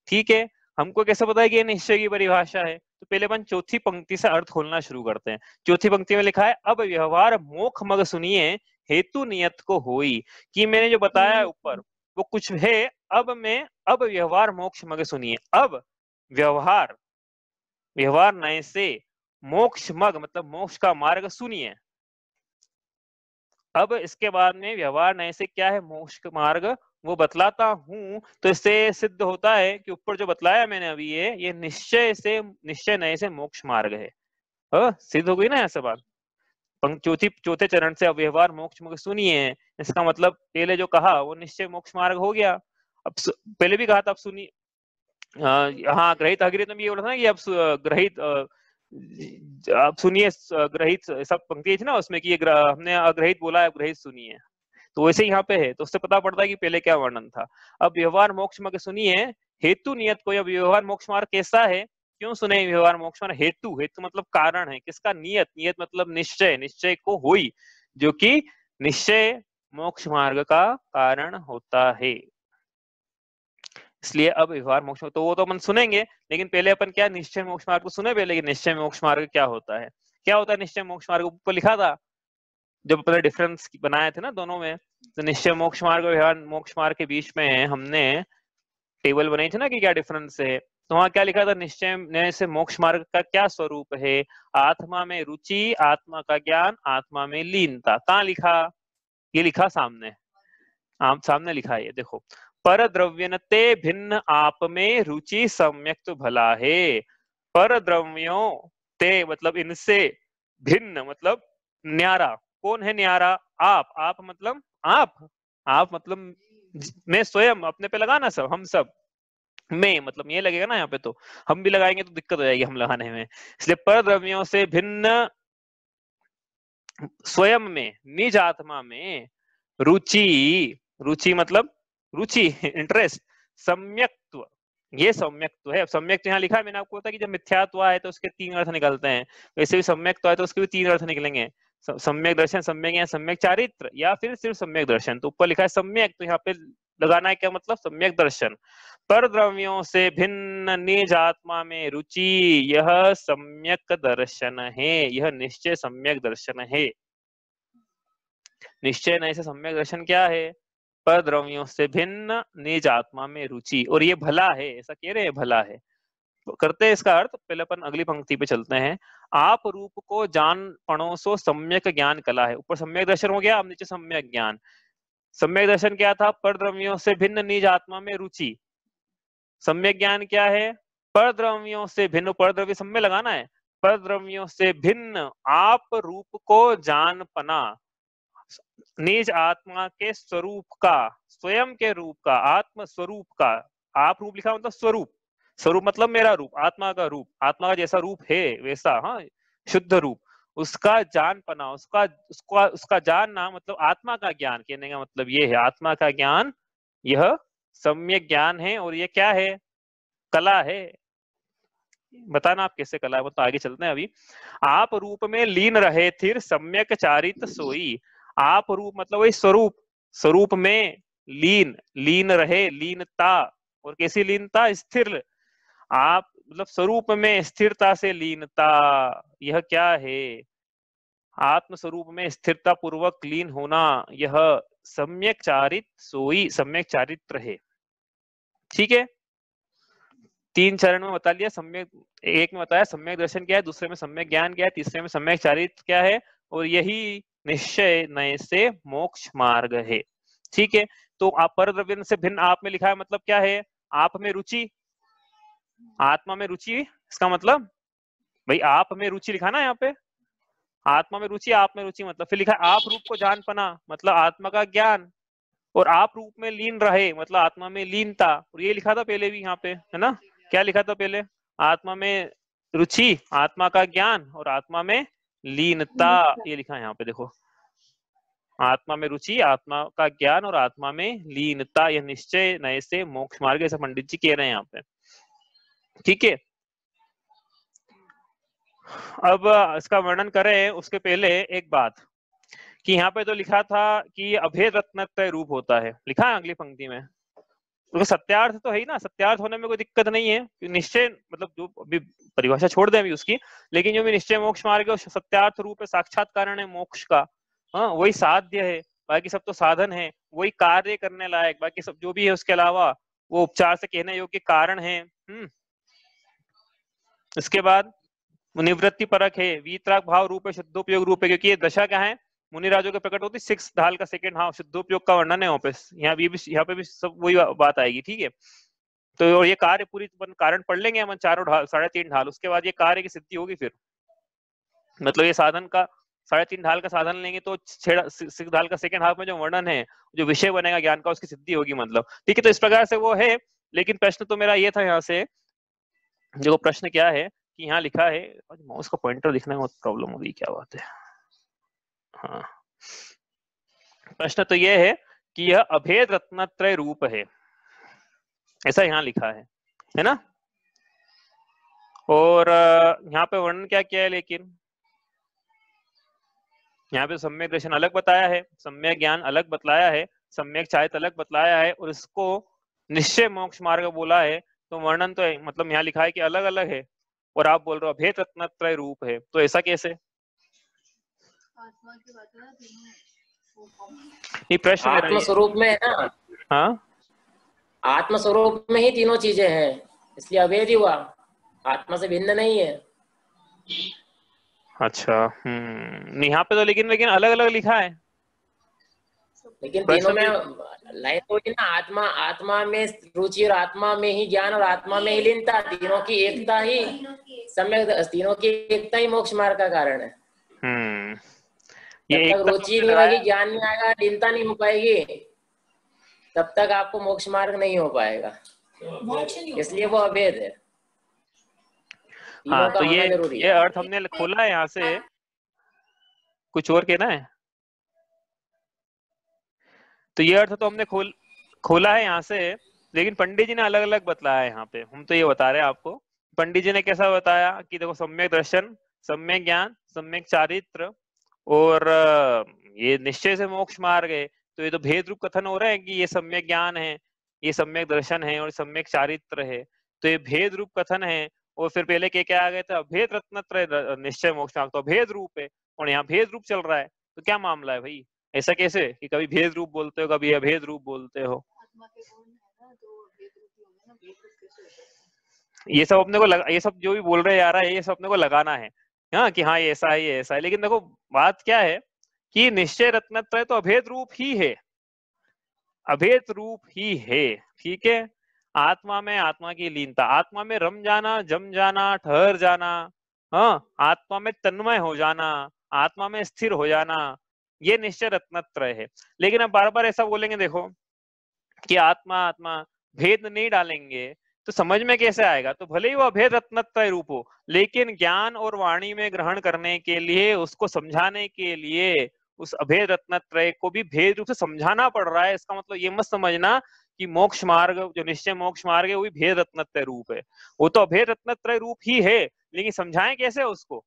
ठीक है, हमको कैसे पता है कि ये निश्चय की परिभाषा है। तो पहले अपन चौथी पंक्ति से अर्थ खोलना शुरू करते हैं। चौथी पंक्ति में लिखा है अब व्यवहार मोख मग सुनिए हेतु नियत को होई, कि मैंने जो बताया है ऊपर वो कुछ है। अब व्यवहार मोक्ष मग सुनिए, अब व्यवहार, व्यवहार नए से मोक्ष मग मतलब मोक्ष का मार्ग सुनिए। अब इसके बाद में व्यवहार नए से क्या है, मोक्ष का मार्ग वो बतलाता हूं। तो इससे सिद्ध होता है कि ऊपर जो बतलाया मैंने अभी ये निश्चय नए से मोक्ष मार्ग है। सिद्ध हो गई ना ऐसे बात। चौथे चरण से अब व्यवहार मोक्ष मार्ग सुनिए, इसका मतलब पहले जो कहा वो निश्चय मोक्ष मार्ग हो गया। अब पहले भी कहा था, अब सुनिए। हाँ, ग्रहित अग्रहित में ये बोला था ना कि अब ग्रहित, आप सुनिए ग्रहित, सब पंक्ति थी ना उसमें कि ये हमने अग्रहित बोला है, ग्रहित सुनिए। तो वैसे यहाँ पे है, तो उससे पता पड़ता है कि पहले क्या वर्णन था। अब व्यवहार मोक्ष मार्ग सुनिए हेतु नियत को। अब व्यवहार मोक्ष मार्ग कैसा है, क्यों सुने व्यवहार मोक्ष मार्ग, हेतु, हेतु मतलब कारण है किसका, नियत, नियत मतलब निश्चय, निश्चय को हुई, जो कि निश्चय मोक्ष मार्ग का कारण होता है। इसलिए अब व्यवहार मोक्ष, तो वो तो अपन सुनेंगे, लेकिन पहले अपन क्या निश्चय मोक्ष मार्ग को सुने पहले कि निश्चय मोक्ष मार्ग क्या होता है। क्या होता है निश्चय मोक्ष मार्ग, ऊपर लिखा था जब अपने डिफरेंस बनाए थे ना दोनों में। तो निश्चय मोक्ष मार्ग और व्यवहार मोक्ष मार्ग के बीच में हमने टेबल बनाई थी ना कि क्या डिफरेंस है। तो वहां क्या लिखा था, निश्चय से मोक्ष मार्ग का क्या स्वरूप है, आत्मा में रुचि, आत्मा का ज्ञान, आत्मा में लीनता। कहाँ लिखा, ये लिखा सामने, आप सामने लिखा है ये देखो, पर द्रव्यनते भिन्न आप में रुचि सम्यक तो भला है। पर द्रव्यों ते मतलब इनसे, भिन्न मतलब न्यारा, कौन है न्यारा, आप मतलब आप मतलब मैं स्वयं, अपने पे लगाना सब, हम सब, मैं मतलब ये लगेगा ना यहाँ पे, तो हम भी लगाएंगे तो दिक्कत हो जाएगी हम लगाने में। इसलिए पर द्रव्यों से भिन्न स्वयं में, निज आत्मा में रुचि, रुचि मतलब रुचि, इंटरेस्ट, सम्यक्त्व, ये सम्यक्त्व है। अब सम्यक्त्व यहाँ लिखा है मैंने आपको, पता कि जब मिथ्यात्व है तो उसके 3 अर्थ निकलते हैं, वैसे भी सम्यक्त्व है तो उसके भी 3 अर्थ निकलेंगे। सम्यक दर्शन, सम्यक ज्ञान, सम्यक चारित्र, या फिर सिर्फ सम्यक दर्शन। तो ऊपर लिखा है सम्यक, तो यहाँ पे लगाना है क्या मतलब सम्यक दर्शन। पर द्रव्यों से भिन्न निज आत्मा में रुचि, यह सम्यक दर्शन है, यह निश्चय सम्यक दर्शन है। निश्चय नहीं से सम्यक दर्शन क्या है? पर द्रव्यों से भिन्न निज आत्मा में रुचि, और ये भला है, ऐसा कह रहे हैं भला है। तो करते हैं इसका अर्थ, पहले अपन अगली पंक्ति पे चलते हैं। आप रूप को जान पणोसो सम्यक ज्ञान कला है। ऊपर सम्यक दर्शन हो गया, अब नीचे सम्यक ज्ञान। सम्यक दर्शन क्या था? पर द्रव्यों से भिन्न निज आत्मा में रुचि। सम्यक ज्ञान क्या है? पर द्रव्यों से भिन्न, पर द्रव्य सम्य लगाना है, पर द्रव्यों से भिन्न आप रूप को जान पना, निज आत्मा के स्वरूप का, स्वयं के रूप का, आत्म स्वरूप का। आप रूप लिखा मतलब स्वरूप, स्वरूप मतलब मेरा रूप, आत्मा का रूप, आत्मा का जैसा रूप है वैसा, हाँ, शुद्ध रूप, उसका जान पना, उसका जानना, मतलब आत्मा का ज्ञान। कहने का मतलब ये है आत्मा का ज्ञान, यह सम्यक ज्ञान है। और ये क्या है? कला है। बताना आप कैसे कला है, तो आगे चलते हैं अभी। आप रूप में लीन रहे थिर सम्यक चारित सोई। आप रूप मतलब वही स्वरूप, स्वरूप में लीन, लीन रहे, लीनता, और कैसी लीनता? स्थिर। आप मतलब स्वरूप में स्थिरता से लीनता, यह क्या है? आत्म स्वरूप में स्थिरता पूर्वक लीन होना, यह सम्यक चारित सोई, सम्यक चारित्र है। ठीक है, तीन चरण में बता लिया। सम्यक, एक में बताया सम्यक दर्शन क्या है, दूसरे में सम्यक ज्ञान क्या है, तीसरे में सम्यक चारित्र क्या है, और यही निश्चय नय से मोक्ष मार्ग है। ठीक है, तो आप पर द्रव्य से भिन्न आप में लिखा है, मतलब क्या है? आप में रुचि, आत्मा में रुचि, इसका मतलब भाई आप में रुचि लिखा ना यहाँ पे, आत्मा में रुचि, आप में रुचि, मतलब फिर लिखा है आप रूप को जान पना, मतलब आत्मा का ज्ञान, और आप रूप में लीन रहे, मतलब आत्मा में लीनता। और ये लिखा था पहले भी यहाँ पे, है ना? क्या लिखा था पहले? आत्मा में रुचि, आत्मा का ज्ञान, और आत्मा में लीनता। ये लिखा है यहाँ पे, देखो, आत्मा में रुचि, आत्मा का ज्ञान, और आत्मा में लीनता, यह निश्चय नए से मोक्ष मार्ग, ऐसा पंडित जी कह रहे हैं यहाँ पे। ठीक है, अब इसका वर्णन करें उसके पहले एक बात, कि यहाँ पे तो लिखा था कि अभेद रत्नत्रय रूप होता है, लिखा है अगली पंक्ति में, तो सत्यार्थ तो है ही ना, सत्यार्थ होने में कोई दिक्कत नहीं है। निश्चय मतलब जो अभी परिभाषा छोड़ दें अभी उसकी, लेकिन जो भी निश्चय मोक्ष मार्ग है सत्यार्थ रूप है, साक्षात कारण है मोक्ष का, हाँ, वही साध्य है, बाकी सब तो साधन है, वही कार्य करने लायक, बाकी सब जो भी है उसके अलावा वो उपचार से कहने योग्य कारण है। इसके बाद निवृत्ति परक है, वीतराग भाव रूप है, शुद्धोपयोग रूप है, क्योंकि ये दशा क्या है? मुनिराजों के प्रकट होती, सिक्स ढाल का सेकंड हाफ, शुद्धोपयोग का वर्णन है वहां पे, यहाँ पे भी सब वही बात आएगी। ठीक है, तो और ये कार्य पूरी कारण पढ़ लेंगे हम चारों ढाल, 3.5 ढाल, उसके बाद ये कार्य की सिद्धि होगी फिर, मतलब ये साधन का 3.5 ढाल का साधन लेंगे तो 6 ढाल का सेकंड हाफ में जो वर्णन है, जो विषय बनेगा ज्ञान का, उसकी सिद्धि होगी मतलब। ठीक है, तो इस प्रकार से वो है। लेकिन प्रश्न तो मेरा ये था यहाँ से, जो प्रश्न क्या है कि यहाँ लिखा है, माउस का पॉइंटर दिखने में प्रॉब्लम हो गई, क्या बात है। हाँ, प्रश्न तो ये है कि यह अभेद रत्नत्रय रूप है, ऐसा यहाँ लिखा है ना? और यहाँ पे वर्णन क्या किया है, लेकिन यहाँ पे सम्यक दर्शन अलग बताया है, सम्यक ज्ञान अलग बतलाया है, सम्यक चारित्र अलग बतलाया है, और इसको निश्चय मोक्ष मार्ग बोला है। तो वर्णन तो है, मतलब यहाँ लिखा है कि अलग अलग है, और आप बोल रहे हो अभेद रत्नत्रय रूप है, तो ऐसा कैसे? ये प्रश्न
आत्म स्वरूप में है ना,
हाँ,
आत्म स्वरूप में ही तीनों चीजें हैं, इसलिए अभेद ही हुआ, आत्मा से भिन्न नहीं है।
अच्छा, यहाँ पे तो लेकिन अलग अलग लिखा है,
लेकिन तीनों में लाइन तो ना, आत्मा, आत्मा में रुचि, और आत्मा में ही ज्ञान, और आत्मा में ही लीनता, तीनों की एकता ही सम्यक, तीनों की एकता ही मोक्ष मार्ग का कारण है।
ये
जब तक रुचि नहीं होगी, ज्ञान नहीं आएगा, लीनता नहीं हो पाएगी, तब तक आपको मोक्ष मार्ग नहीं हो पाएगा, इसलिए वो अभेद है।
हाँ, तो
जरूरी
ये अर्थ हमने खोला है यहाँ से, कुछ और कहना है? तो ये अर्थ तो हमने खोला है यहाँ से, लेकिन पंडित जी ने अलग अलग बतलाया है यहाँ पे। हम तो ये बता रहे हैं आपको, पंडित जी ने कैसा बताया कि देखो, सम्यक दर्शन, सम्यक ज्ञान, सम्यक चारित्र, और ये निश्चय से मोक्ष मार्ग है, तो ये तो भेद रूप कथन हो रहा है कि ये सम्यक ज्ञान है, ये सम्यक दर्शन है और सम्यक चारित्र है, तो ये भेद रूप कथन है। और फिर पहले क्या आ गए थे, अभेद रत्नत्रय निश्चय मोक्ष मार्ग, तो अभेद रूप है और यहाँ भेद रूप चल रहा है, तो क्या मामला है भाई? ऐसा कैसे कि कभी भेद रूप बोलते हो कभी अभेद रूप बोलते हो? ये सब अपने को ये सब जो भी बोल रहे यार ये सब अपने को लगाना है, हाँ कि हाँ ये ऐसा है ये ऐसा है, लेकिन देखो बात क्या है कि निश्चय रत्नत्रय तो अभेद रूप ही है, अभेद रूप ही है, ठीक है। आत्मा में आत्मा की लीनता, आत्मा में रम जाना, जम जाना, ठहर जाना, हाँ, आत्मा में तन्मय हो जाना, आत्मा में स्थिर हो जाना, ये निश्चय रत्नत्रय है। लेकिन अब बार बार ऐसा बोलेंगे देखो कि आत्मा आत्मा, भेद नहीं डालेंगे तो समझ में कैसे आएगा? तो भले ही वो अभेद रत्नत्रय रूप हो, लेकिन ज्ञान और वाणी में ग्रहण करने के लिए, उसको समझाने के लिए उस अभेद रत्नत्रय को भी भेद रूप से समझाना पड़ रहा है। इसका मतलब ये मत समझना कि मोक्ष मार्ग, जो निश्चय मोक्ष मार्ग है, वो भी भेद रत्नत्रय रूप है। वो तो अभेद रत्नत्रय रूप ही है, लेकिन समझाएं कैसे उसको?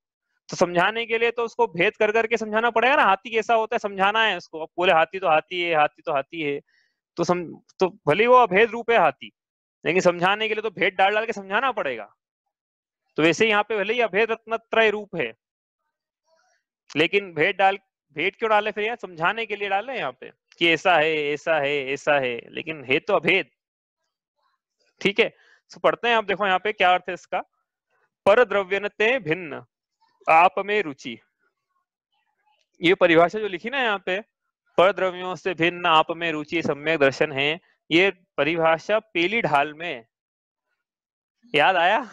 तो समझाने के लिए तो उसको भेद कर करके समझाना पड़ेगा ना। हाथी कैसा होता है, समझाना है उसको। अब बोले हाथी तो हाथी है, हाथी तो हाथी है, तो भले वो अभेद रूप है हाथी, लेकिन समझाने के लिए तो भेद डाल डाल के समझाना पड़ेगा। तो वैसे ही यहाँ पे भले ही अभेद रत्नत्रय रूप है, लेकिन भेद क्यों डाले फिर? यहाँ समझाने के लिए डाले यहाँ पे कि ऐसा है ऐसा है ऐसा है, लेकिन है तो अभेद, ठीक है। तो पढ़ते हैं आप, देखो यहाँ पे क्या अर्थ है इसका। पर द्रव्यनते भिन्न आप में रुचि, ये परिभाषा जो लिखी ना यहाँ पे, पर द्रव्यों से भिन्न आप में रुचि सम्यक दर्शन है, ये परिभाषा पीली ढाल में याद आया?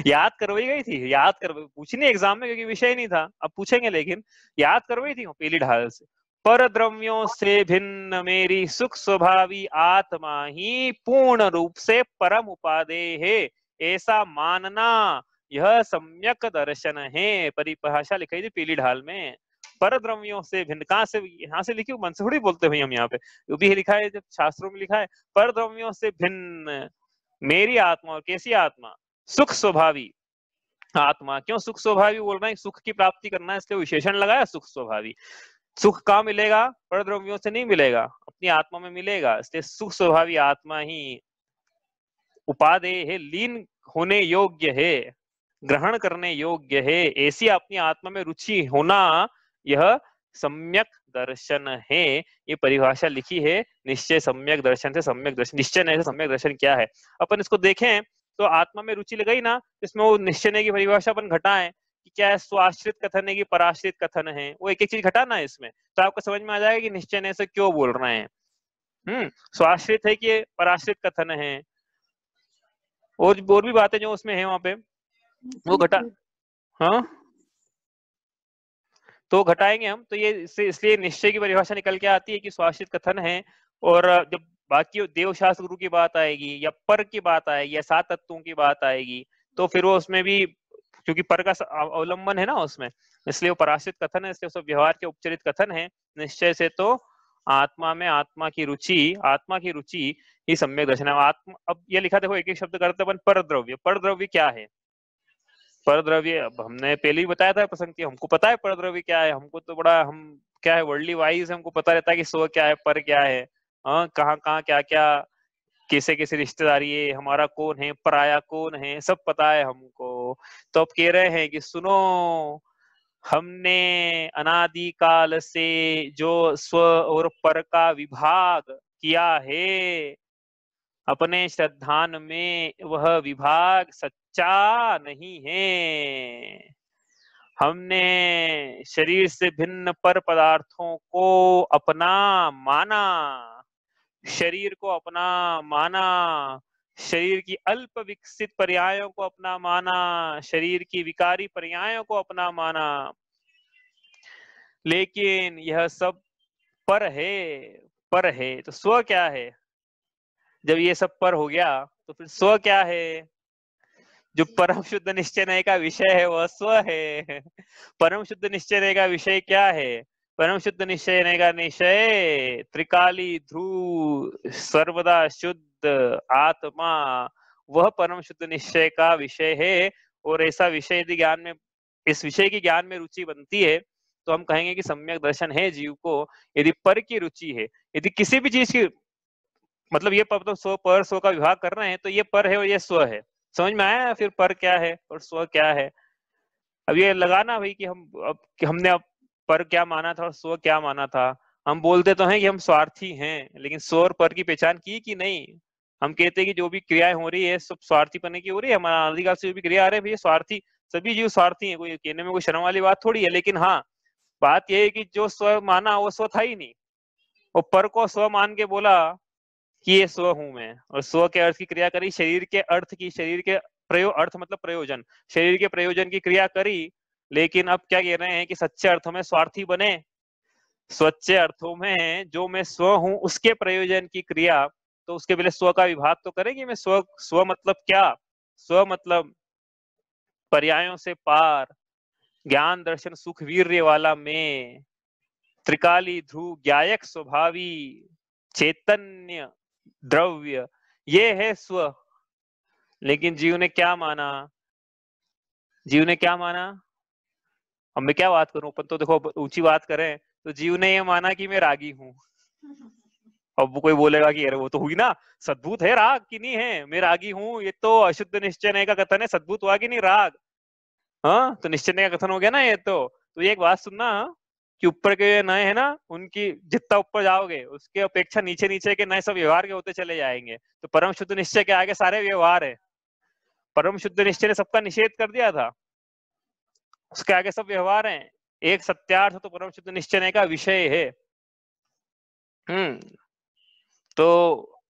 याद करवाई गई थी, याद कर पूछनी एग्जाम में, क्योंकि विषय नहीं था, अब पूछेंगे, लेकिन याद करवाई थी पीली ढाल से। पर द्रव्यों से भिन्न मेरी सुख स्वभावी आत्मा ही पूर्ण रूप से परम उपादेय है, ऐसा मानना यह सम्यक दर्शन है। परिभाषा लिखाई थी पीली ढाल में। पर द्रव्यों से भिन्न, कहाँ से? यहाँ से लिखी, मन से थोड़ी बोलते भाई हम, यहाँ पे वो भी लिखा है, जब शास्त्रों में लिखा है पर द्रव्यों से भिन्न मेरी आत्मा। और कैसी आत्मा? सुख स्वभावी आत्मा। क्यों सुख स्वभावी बोल रहे हैं? सुख की प्राप्ति करना है, इसलिए विशेषण लगाया सुख स्वभावी। सुख कहाँ मिलेगा? पर द्रव्यों से नहीं मिलेगा, अपनी आत्मा में मिलेगा, इसलिए सुख स्वभावी आत्मा ही उपादेय है, लीन होने योग्य है, ग्रहण करने योग्य है, ऐसी अपनी आत्मा में रुचि होना यह सम्यक दर्शन है। ये परिभाषा लिखी है निश्चय सम्यक दर्शन से। सम्यक दर्शन, निश्चय नहीं से सम्यक दर्शन क्या है, अपन इसको देखें तो आत्मा में रुचि लगाई ना, इसमें वो निश्चय की परिभाषा अपन घटाएं कि क्या है, स्वाश्रित कथन है कि पराश्रित कथन है, वो एक एक चीज घटाना है इसमें, तो आपको समझ में आ जाएगा कि निश्चय से क्यों बोल रहे हैं। स्वाश्रित है कि पराश्रित कथन है, और भी बातें जो उसमें है वहां पे वो घटा, हाँ तो घटाएंगे हम। तो ये इसलिए निश्चय की परिभाषा निकल के आती है कि स्वाश्रित कथन है। और जब बाकी देव शास्त्र गुरु की बात आएगी या पर की बात आएगी या सात तत्वों की बात आएगी, तो फिर वो उसमें भी, क्योंकि पर का अवलंबन है ना उसमें, इसलिए वो पराश्रित कथन है, इसलिए व्यवहार के उपचरित कथन है। निश्चय से तो आत्मा में आत्मा की रुचि ही सम्यक दर्शन है। आत्मा, अब ये लिखा देखो, एक एक शब्द करते अपन। पर द्रव्य, पर द्रव्य क्या है? पर द्रव्य, अब हमने पहले ही बताया था प्रसंग की, हमको पता है पर द्रव्य क्या है। हमको तो बड़ा, हम क्या है, वर्ल्डली वाइज हमको पता रहता है कि स्व क्या है, पर क्या है, हाँ कहाँ कहाँ क्या क्या, कैसे कैसे रिश्तेदारी है, हमारा कौन है, पराया कौन है, सब पता है हमको। तो अब कह रहे हैं कि सुनो, हमने अनादि काल से जो स्व और पर का विभाग किया है, अपने श्रद्धान में वह विभाग सच्चा नहीं है। हमने शरीर से भिन्न पर पदार्थों को अपना माना, शरीर को अपना माना, शरीर की अल्प विकसित पर्यायों को अपना माना, शरीर की विकारी पर्यायों को अपना माना। लेकिन यह सब पर है तो स्व क्या है? जब ये सब पर हो गया तो फिर स्व क्या है? जो परम शुद्ध निश्चय का विषय है वह स्व है। परम शुद्ध निश्चय का विषय क्या है? परम शुद्ध निश्चय का निश्चय त्रिकाली ध्रुव सर्वदा शुद्ध आत्मा, वह परम शुद्ध निश्चय का विषय है। और ऐसा विषय यदि ज्ञान में इस विषय के ज्ञान में रुचि बनती है तो हम कहेंगे कि सम्यक दर्शन है जीव को। यदि पर की रुचि है, यदि किसी भी चीज की, मतलब ये पर तो स्व पर स्व का विभाग कर रहे हैं तो ये पर है और ये स्व है, समझ में आया? फिर पर क्या है और स्व क्या है? अब ये लगाना भाई कि हमने अब पर क्या माना था और स्व क्या माना था। हम बोलते तो हैं कि हम स्वार्थी हैं, लेकिन स्व और पर की पहचान की कि नहीं? हम कहते हैं कि जो भी क्रियाएं हो रही है सब स्वार्थी पने की हो रही है, हमारा अनादिकाल से जो भी क्रिया आ रहे हैं भैया स्वार्थी, सभी जीव स्वार्थी हैं, कोई कहने में कोई शर्म वाली बात थोड़ी है। लेकिन हाँ, बात यह है कि जो स्व माना वो स्व था ही नहीं, वो पर को स्व मान के बोला कि ये स्व हूं मैं, और स्व के अर्थ की क्रिया करी, शरीर के अर्थ की, शरीर के प्रयोग, अर्थ मतलब प्रयोजन, शरीर के प्रयोजन की क्रिया करी। लेकिन अब क्या कह रहे हैं कि सच्चे अर्थों में स्वार्थी बने, सच्चे अर्थों में जो मैं स्व हूं उसके प्रयोजन की क्रिया, तो उसके पहले स्व का विभाग तो करेंगे। मैं स्व, स्व मतलब क्या? स्व मतलब पर्यायों से पार, ज्ञान दर्शन सुख वीर्य वाला मैं, त्रिकाली ध्रुव ज्ञायक स्वभावी, चैतन्य द्रव्य, ये है स्व। लेकिन जीव ने क्या माना? जीव ने क्या माना? अब मैं क्या बात करूं, अपन तो देखो ऊंची बात करें तो जीव ने ये माना कि मैं रागी हूं। अब वो कोई बोलेगा कि अरे वो तो हुई ना, सद्भूत है राग कि नहीं है, मैं रागी हूं, ये तो अशुद्ध निश्चय नय का कथन है, सद्भूत हुआ कि नहीं राग? हाँ, तो निश्चय नय का कथन हो गया ना ये तो ये एक बात सुनना कि ऊपर के नए है ना, उनकी जितना ऊपर जाओगे उसके अपेक्षा नीचे नीचे के नए सब व्यवहार के होते चले जाएंगे। तो परम शुद्ध निश्चय के आगे सारे व्यवहार है। परम शुद्ध निश्चय ने सबका निषेध कर दिया था, उसके आगे सब व्यवहार हैं। एक सत्यार्थ तो परम शुद्ध निश्चय का विषय है। तो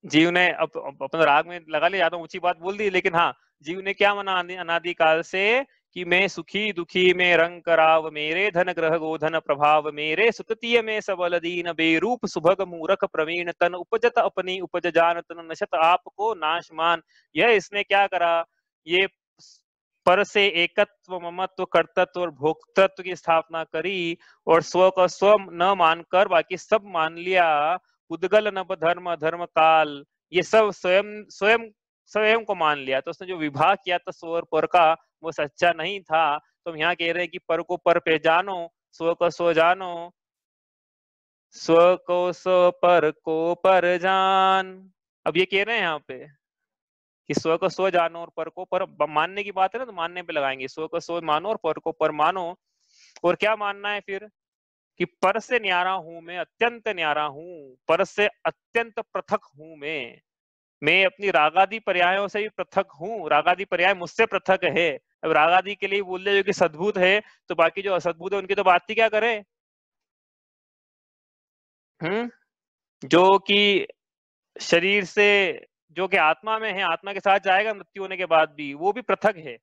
जीव ने अब अपन राग में लगा लिया, ज्यादा ऊंची बात बोल दी, लेकिन हाँ, जीव ने क्या माना अनादिकाल से कि मैं सुखी दुखी में रंग कराव, मेरे धन ग्रह गोधन प्रभाव, मेरे सुततीय में सबल दीन, बेरूप सुभग मूरख प्रवीण तन, उपजत अपनी उपज जान तन, नशत आपको नाशमान। यह इसने क्या करा? ये पर से एकत्व, ममत्व, कर्तत्व और भोक्तृत्व की स्थापना करी, और स्व का स्व न मानकर बाकी सब मान लिया। उद्गल नभ धर्म धर्म काल, ये सब स्वयं स्वयं स्वयं को मान लिया। तो उसने जो विभाग किया था स्व और पर का, वो सच्चा नहीं था। तो हम यहाँ कह रहे हैं कि पर को पर पे जानो, स्व को स्व जानो, स्व को स्व पर को पर जान। अब ये कह रहे हैं यहाँ पे कि स्व को स्व जानो और पर को पर मानने की बात है ना, तो मानने पे लगाएंगे, स्व को स्व मानो और पर को पर मानो। और क्या मानना है फिर? कि पर से न्यारा हूं मैं, अत्यंत न्यारा हूं, पर से अत्यंत पृथक हूं मैं अपनी रागादि पर्यायों से भी पृथक हूं, रागादि पर्याय मुझसे पृथक है। अब रागादि के लिए बोल रहे जो कि सद्भूत है, तो बाकी जो असद्भूत है उनकी तो बात ही क्या करें? जो कि शरीर से, जो कि आत्मा में है, आत्मा के साथ जाएगा मृत्यु होने के बाद भी, वो भी पृथक है।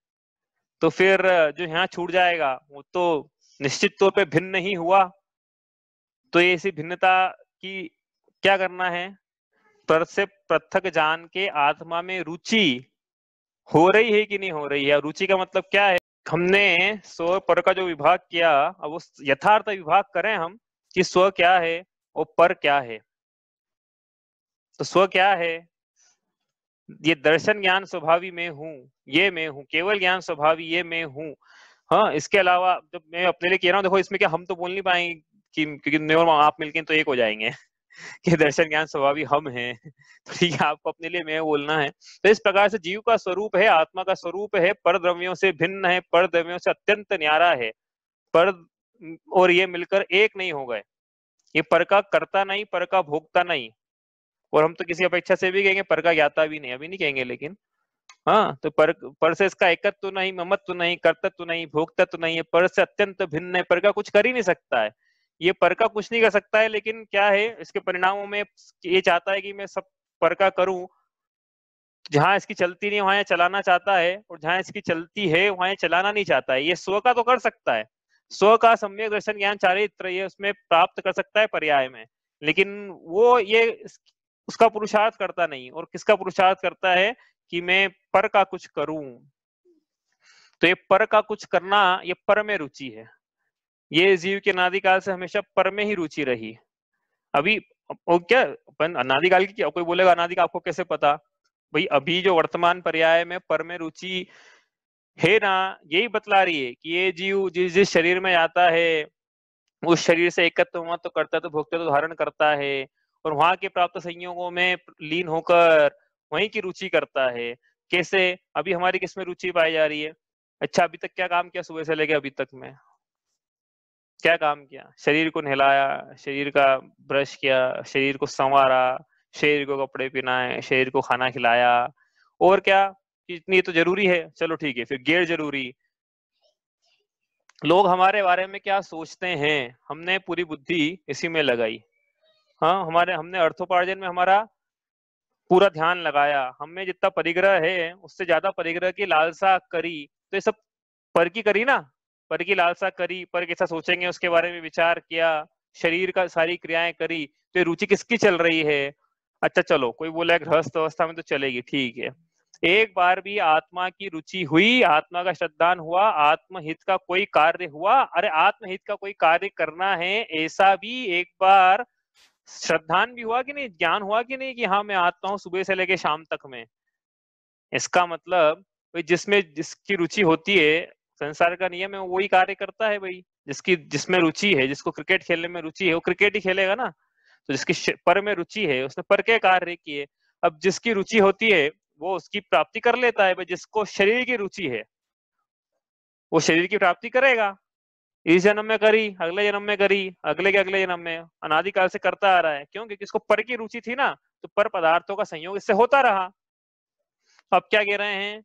तो फिर जो यहाँ छूट जाएगा वो तो निश्चित तौर पे भिन्न ही हुआ। तो ये इसी भिन्नता की क्या करना है? पर से पृथक जान के आत्मा में रुचि हो रही है कि नहीं हो रही है? रुचि का मतलब क्या है? हमने स्व पर का जो विभाग किया, अब उस यथार्थ विभाग करें हम कि स्व क्या है और पर क्या है। तो स्व क्या है? ये दर्शन ज्ञान स्वभावी में हूँ, ये मैं हूँ, केवल ज्ञान स्वभावी ये मैं हूँ। हाँ, इसके अलावा जब मैं अपने लिए कह रहा हूँ, देखो इसमें क्या हम तो बोल नहीं पाएंगे कि क्योंकि मैं और आप मिलकर तो एक हो जाएंगे कि दर्शन ज्ञान स्वभावी हम हैं। तो ठीक है, आपको अपने लिए मैं बोलना है। तो इस प्रकार से जीव का स्वरूप है, आत्मा का स्वरूप है, पर द्रव्यों से भिन्न है, पर द्रव्यों से अत्यंत न्यारा है। पर और ये मिलकर एक नहीं हो गए। ये पर का कर्ता नहीं, पर का भोगता नहीं, और हम तो किसी अपेक्षा से भी कहेंगे पर का ज्ञाता भी नहीं, अभी नहीं कहेंगे लेकिन। हाँ, तो पर से इसका एकत्व नहीं, ममत्व नहीं, कर्तत्व नहीं, भोक्तत्व नहीं है, पर से अत्यंत भिन्न है, पर का कुछ कर ही नहीं सकता है। ये पर का कुछ नहीं कर सकता है, लेकिन क्या है इसके परिणामों में ये चाहता है कि मैं सब पर का करूं। जहां इसकी चलती नहीं वहां ये चलाना चाहता है, और जहां इसकी चलती है वहां ये चलाना नहीं चाहता है। ये स्व का तो कर सकता है, स्व का सम्यक दर्शन ज्ञान चारित्र ये उसमें प्राप्त कर सकता है पर्याय में, लेकिन वो ये उसका पुरुषार्थ करता नहीं। और किसका पुरुषार्थ करता है? कि मैं पर का कुछ करूं। तो ये पर का कुछ करना, ये पर में रुचि है। ये जीव के अनादिकाल से हमेशा पर में ही रुचि रही। अभी वो क्या अपन अनादिकाल की, क्या कोई बोलेगा अनादिकाल आपको कैसे पता? भाई अभी जो वर्तमान पर्याय में पर में रुचि है ना, यही बतला रही है कि ये जीव जिस जिस शरीर में आता है उस शरीर से एकत्व हुआ तो करता तो भोक्ता तो धारण करता है, और वहां के प्राप्त संयोगों में लीन होकर वहीं की रुचि करता है। कैसे? अभी हमारी किसमें रुचि पाई जा रही है? अच्छा, अभी तक क्या काम किया सुबह से लेके अभी तक में? क्या काम किया? शरीर को नहलाया, शरीर का ब्रश किया, शरीर को संवारा, शरीर को कपड़े पहनाए, शरीर को खाना खिलाया, और क्या? इतनी तो जरूरी है, चलो ठीक है, फिर गैर जरूरी लोग हमारे बारे में क्या सोचते हैं, हमने पूरी बुद्धि इसी में लगाई। हाँ, हमने अर्थोपार्जन में हमारा पूरा ध्यान लगाया, हमें जितना परिग्रह है उससे ज्यादा परिग्रह की लालसा करी, तो ये सब पर की करी ना, पर की लालसा करी, पर कैसा सोचेंगे उसके बारे में विचार किया, शरीर का सारी क्रियाएं करी, तो ये रुचि किसकी चल रही है? अच्छा चलो, कोई बोला गृहस्थ अवस्था में तो चलेगी, ठीक है, एक बार भी आत्मा की रुचि हुई, आत्मा का श्रद्धान हुआ, आत्महित का कोई कार्य हुआ? अरे आत्महित का कोई कार्य करना है ऐसा भी एक बार श्रद्धान भी हुआ कि नहीं, ज्ञान हुआ कि नहीं कि हाँ मैं आत्मा हूँ सुबह से लेके शाम तक में? इसका मतलब भाई जिसमें जिसकी रुचि होती है, संसार का नियम है, वही कार्य करता है भाई। जिसमें रुचि है, जिसको क्रिकेट खेलने में रुचि है वो क्रिकेट ही खेलेगा ना। तो जिसकी पर में रुचि है उसने पर के कार्य किए। अब जिसकी रुचि होती है वो उसकी प्राप्ति कर लेता है भाई। जिसको शरीर की रुचि है वो शरीर की प्राप्ति करेगा। इस जन्म में करी, अगले जन्म में करी, अगले के अगले जन्म में, अनादिकाल से करता आ रहा है। क्यों? क्योंकि इसको पर की रुचि थी ना, तो पर पदार्थों का संयोग इससे होता रहा। अब क्या कह रहे हैं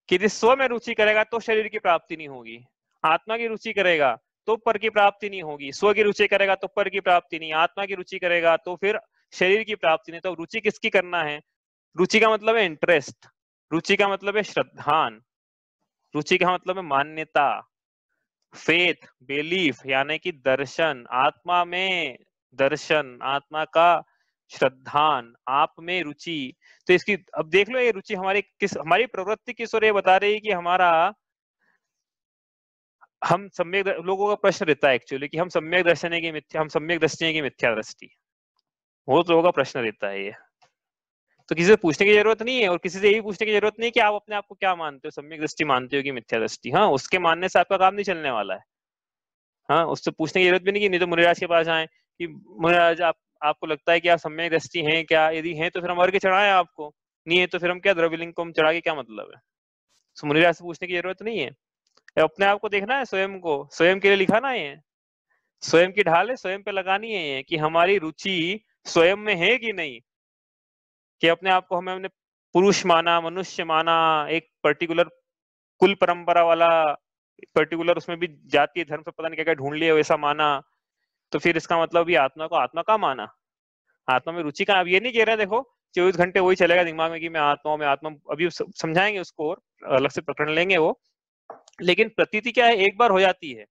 कि यदि स्व में रुचि करेगा तो शरीर की प्राप्ति नहीं होगी, आत्मा की रुचि करेगा तो पर की प्राप्ति नहीं होगी, स्व की रुचि करेगा तो पर की प्राप्ति नहीं, आत्मा की रुचि करेगा तो फिर शरीर की प्राप्ति नहीं। तो रुचि किसकी करना है? रुचि का मतलब है इंटरेस्ट, रुचि का मतलब है श्रद्धान, रुचि का मतलब है मान्यता, फेथ, बिलीफ, यानी कि दर्शन, आत्मा में दर्शन, आत्मा का श्रद्धान, आप में रुचि। तो इसकी अब देख लो, ये रुचि हमारी प्रवृत्ति किस ओर ये बता रही है कि हमारा हम सम्यक लोगों का प्रश्न रहता है एक्चुअली कि हम सम्यक दर्शनीय की मिथ्या दृष्टि, वो लोगों का प्रश्न रहता है ये। तो किसी से पूछने की जरूरत नहीं है, और किसी से यही पूछने की जरूरत नहीं है कि आप अपने आप को क्या मानते हो, सम्यक दृष्टि मानते हो कि मिथ्या दृष्टि। हाँ, उसके मानने से आपका काम नहीं चलने वाला है। हाँ, उससे पूछने की जरूरत भी नहीं, कि नहीं तो मुनिराज के पास आए कि मुनिराज आपको लगता है कि आप सम्यक दृष्टि हैं क्या? यदि हैं तो फिर हम और के चढ़ाएं आपको, नहीं है तो फिर हम क्या द्रव्यलिंग को हम चढ़ा के क्या मतलब है? तो मुनिराज से पूछने की जरूरत नहीं है। अपने आप को देखना है, स्वयं को, स्वयं के लिए लिखा ना ये, स्वयं की ढाल है, स्वयं पे लगानी है ये, कि हमारी रुचि स्वयं में है कि नहीं। कि अपने आप को हमने पुरुष माना, मनुष्य माना, एक पर्टिकुलर कुल परंपरा वाला, पर्टिकुलर उसमें भी जातीय धर्म से पता नहीं क्या क्या ढूंढ लिया वैसा माना, तो फिर इसका मतलब ये आत्मा को आत्मा का माना, आत्मा में रुचि का। अब ये नहीं कह रहा देखो 24 घंटे वही चलेगा दिमाग में कि मैं आत्मा हूं, मैं आत्मा, अभी समझाएंगे उसको और अलग से प्रकरण लेंगे वो। लेकिन प्रतीति क्या है, एक बार हो जाती है,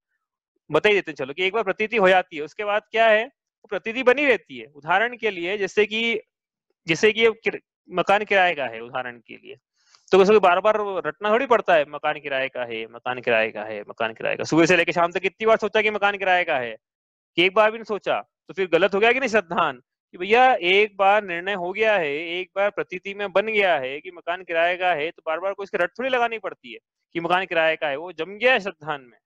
बता ही देते हैं चलो, कि एक बार प्रतीति हो जाती है उसके बाद क्या है, वो प्रतीति बनी रहती है। उदाहरण के लिए जैसे कि मकान किराए का है उदाहरण के लिए, तो उसको बार बार रटना थोड़ी पड़ता है, मकान किराए का है, मकान किराए का है, मकान किराए का। सुबह से लेकर शाम तक कितनी बार सोचा कि मकान किराए का है, कि एक बार भी नहीं सोचा? तो फिर गलत हो गया कि नहीं श्रद्धान, कि भैया एक बार निर्णय हो गया है, एक बार प्रतीति में बन गया है कि मकान किराए का है, तो बार बार को इसकी रट थोड़ी लगानी पड़ती है कि मकान किराए का है, वो जम गया है श्रद्धान में।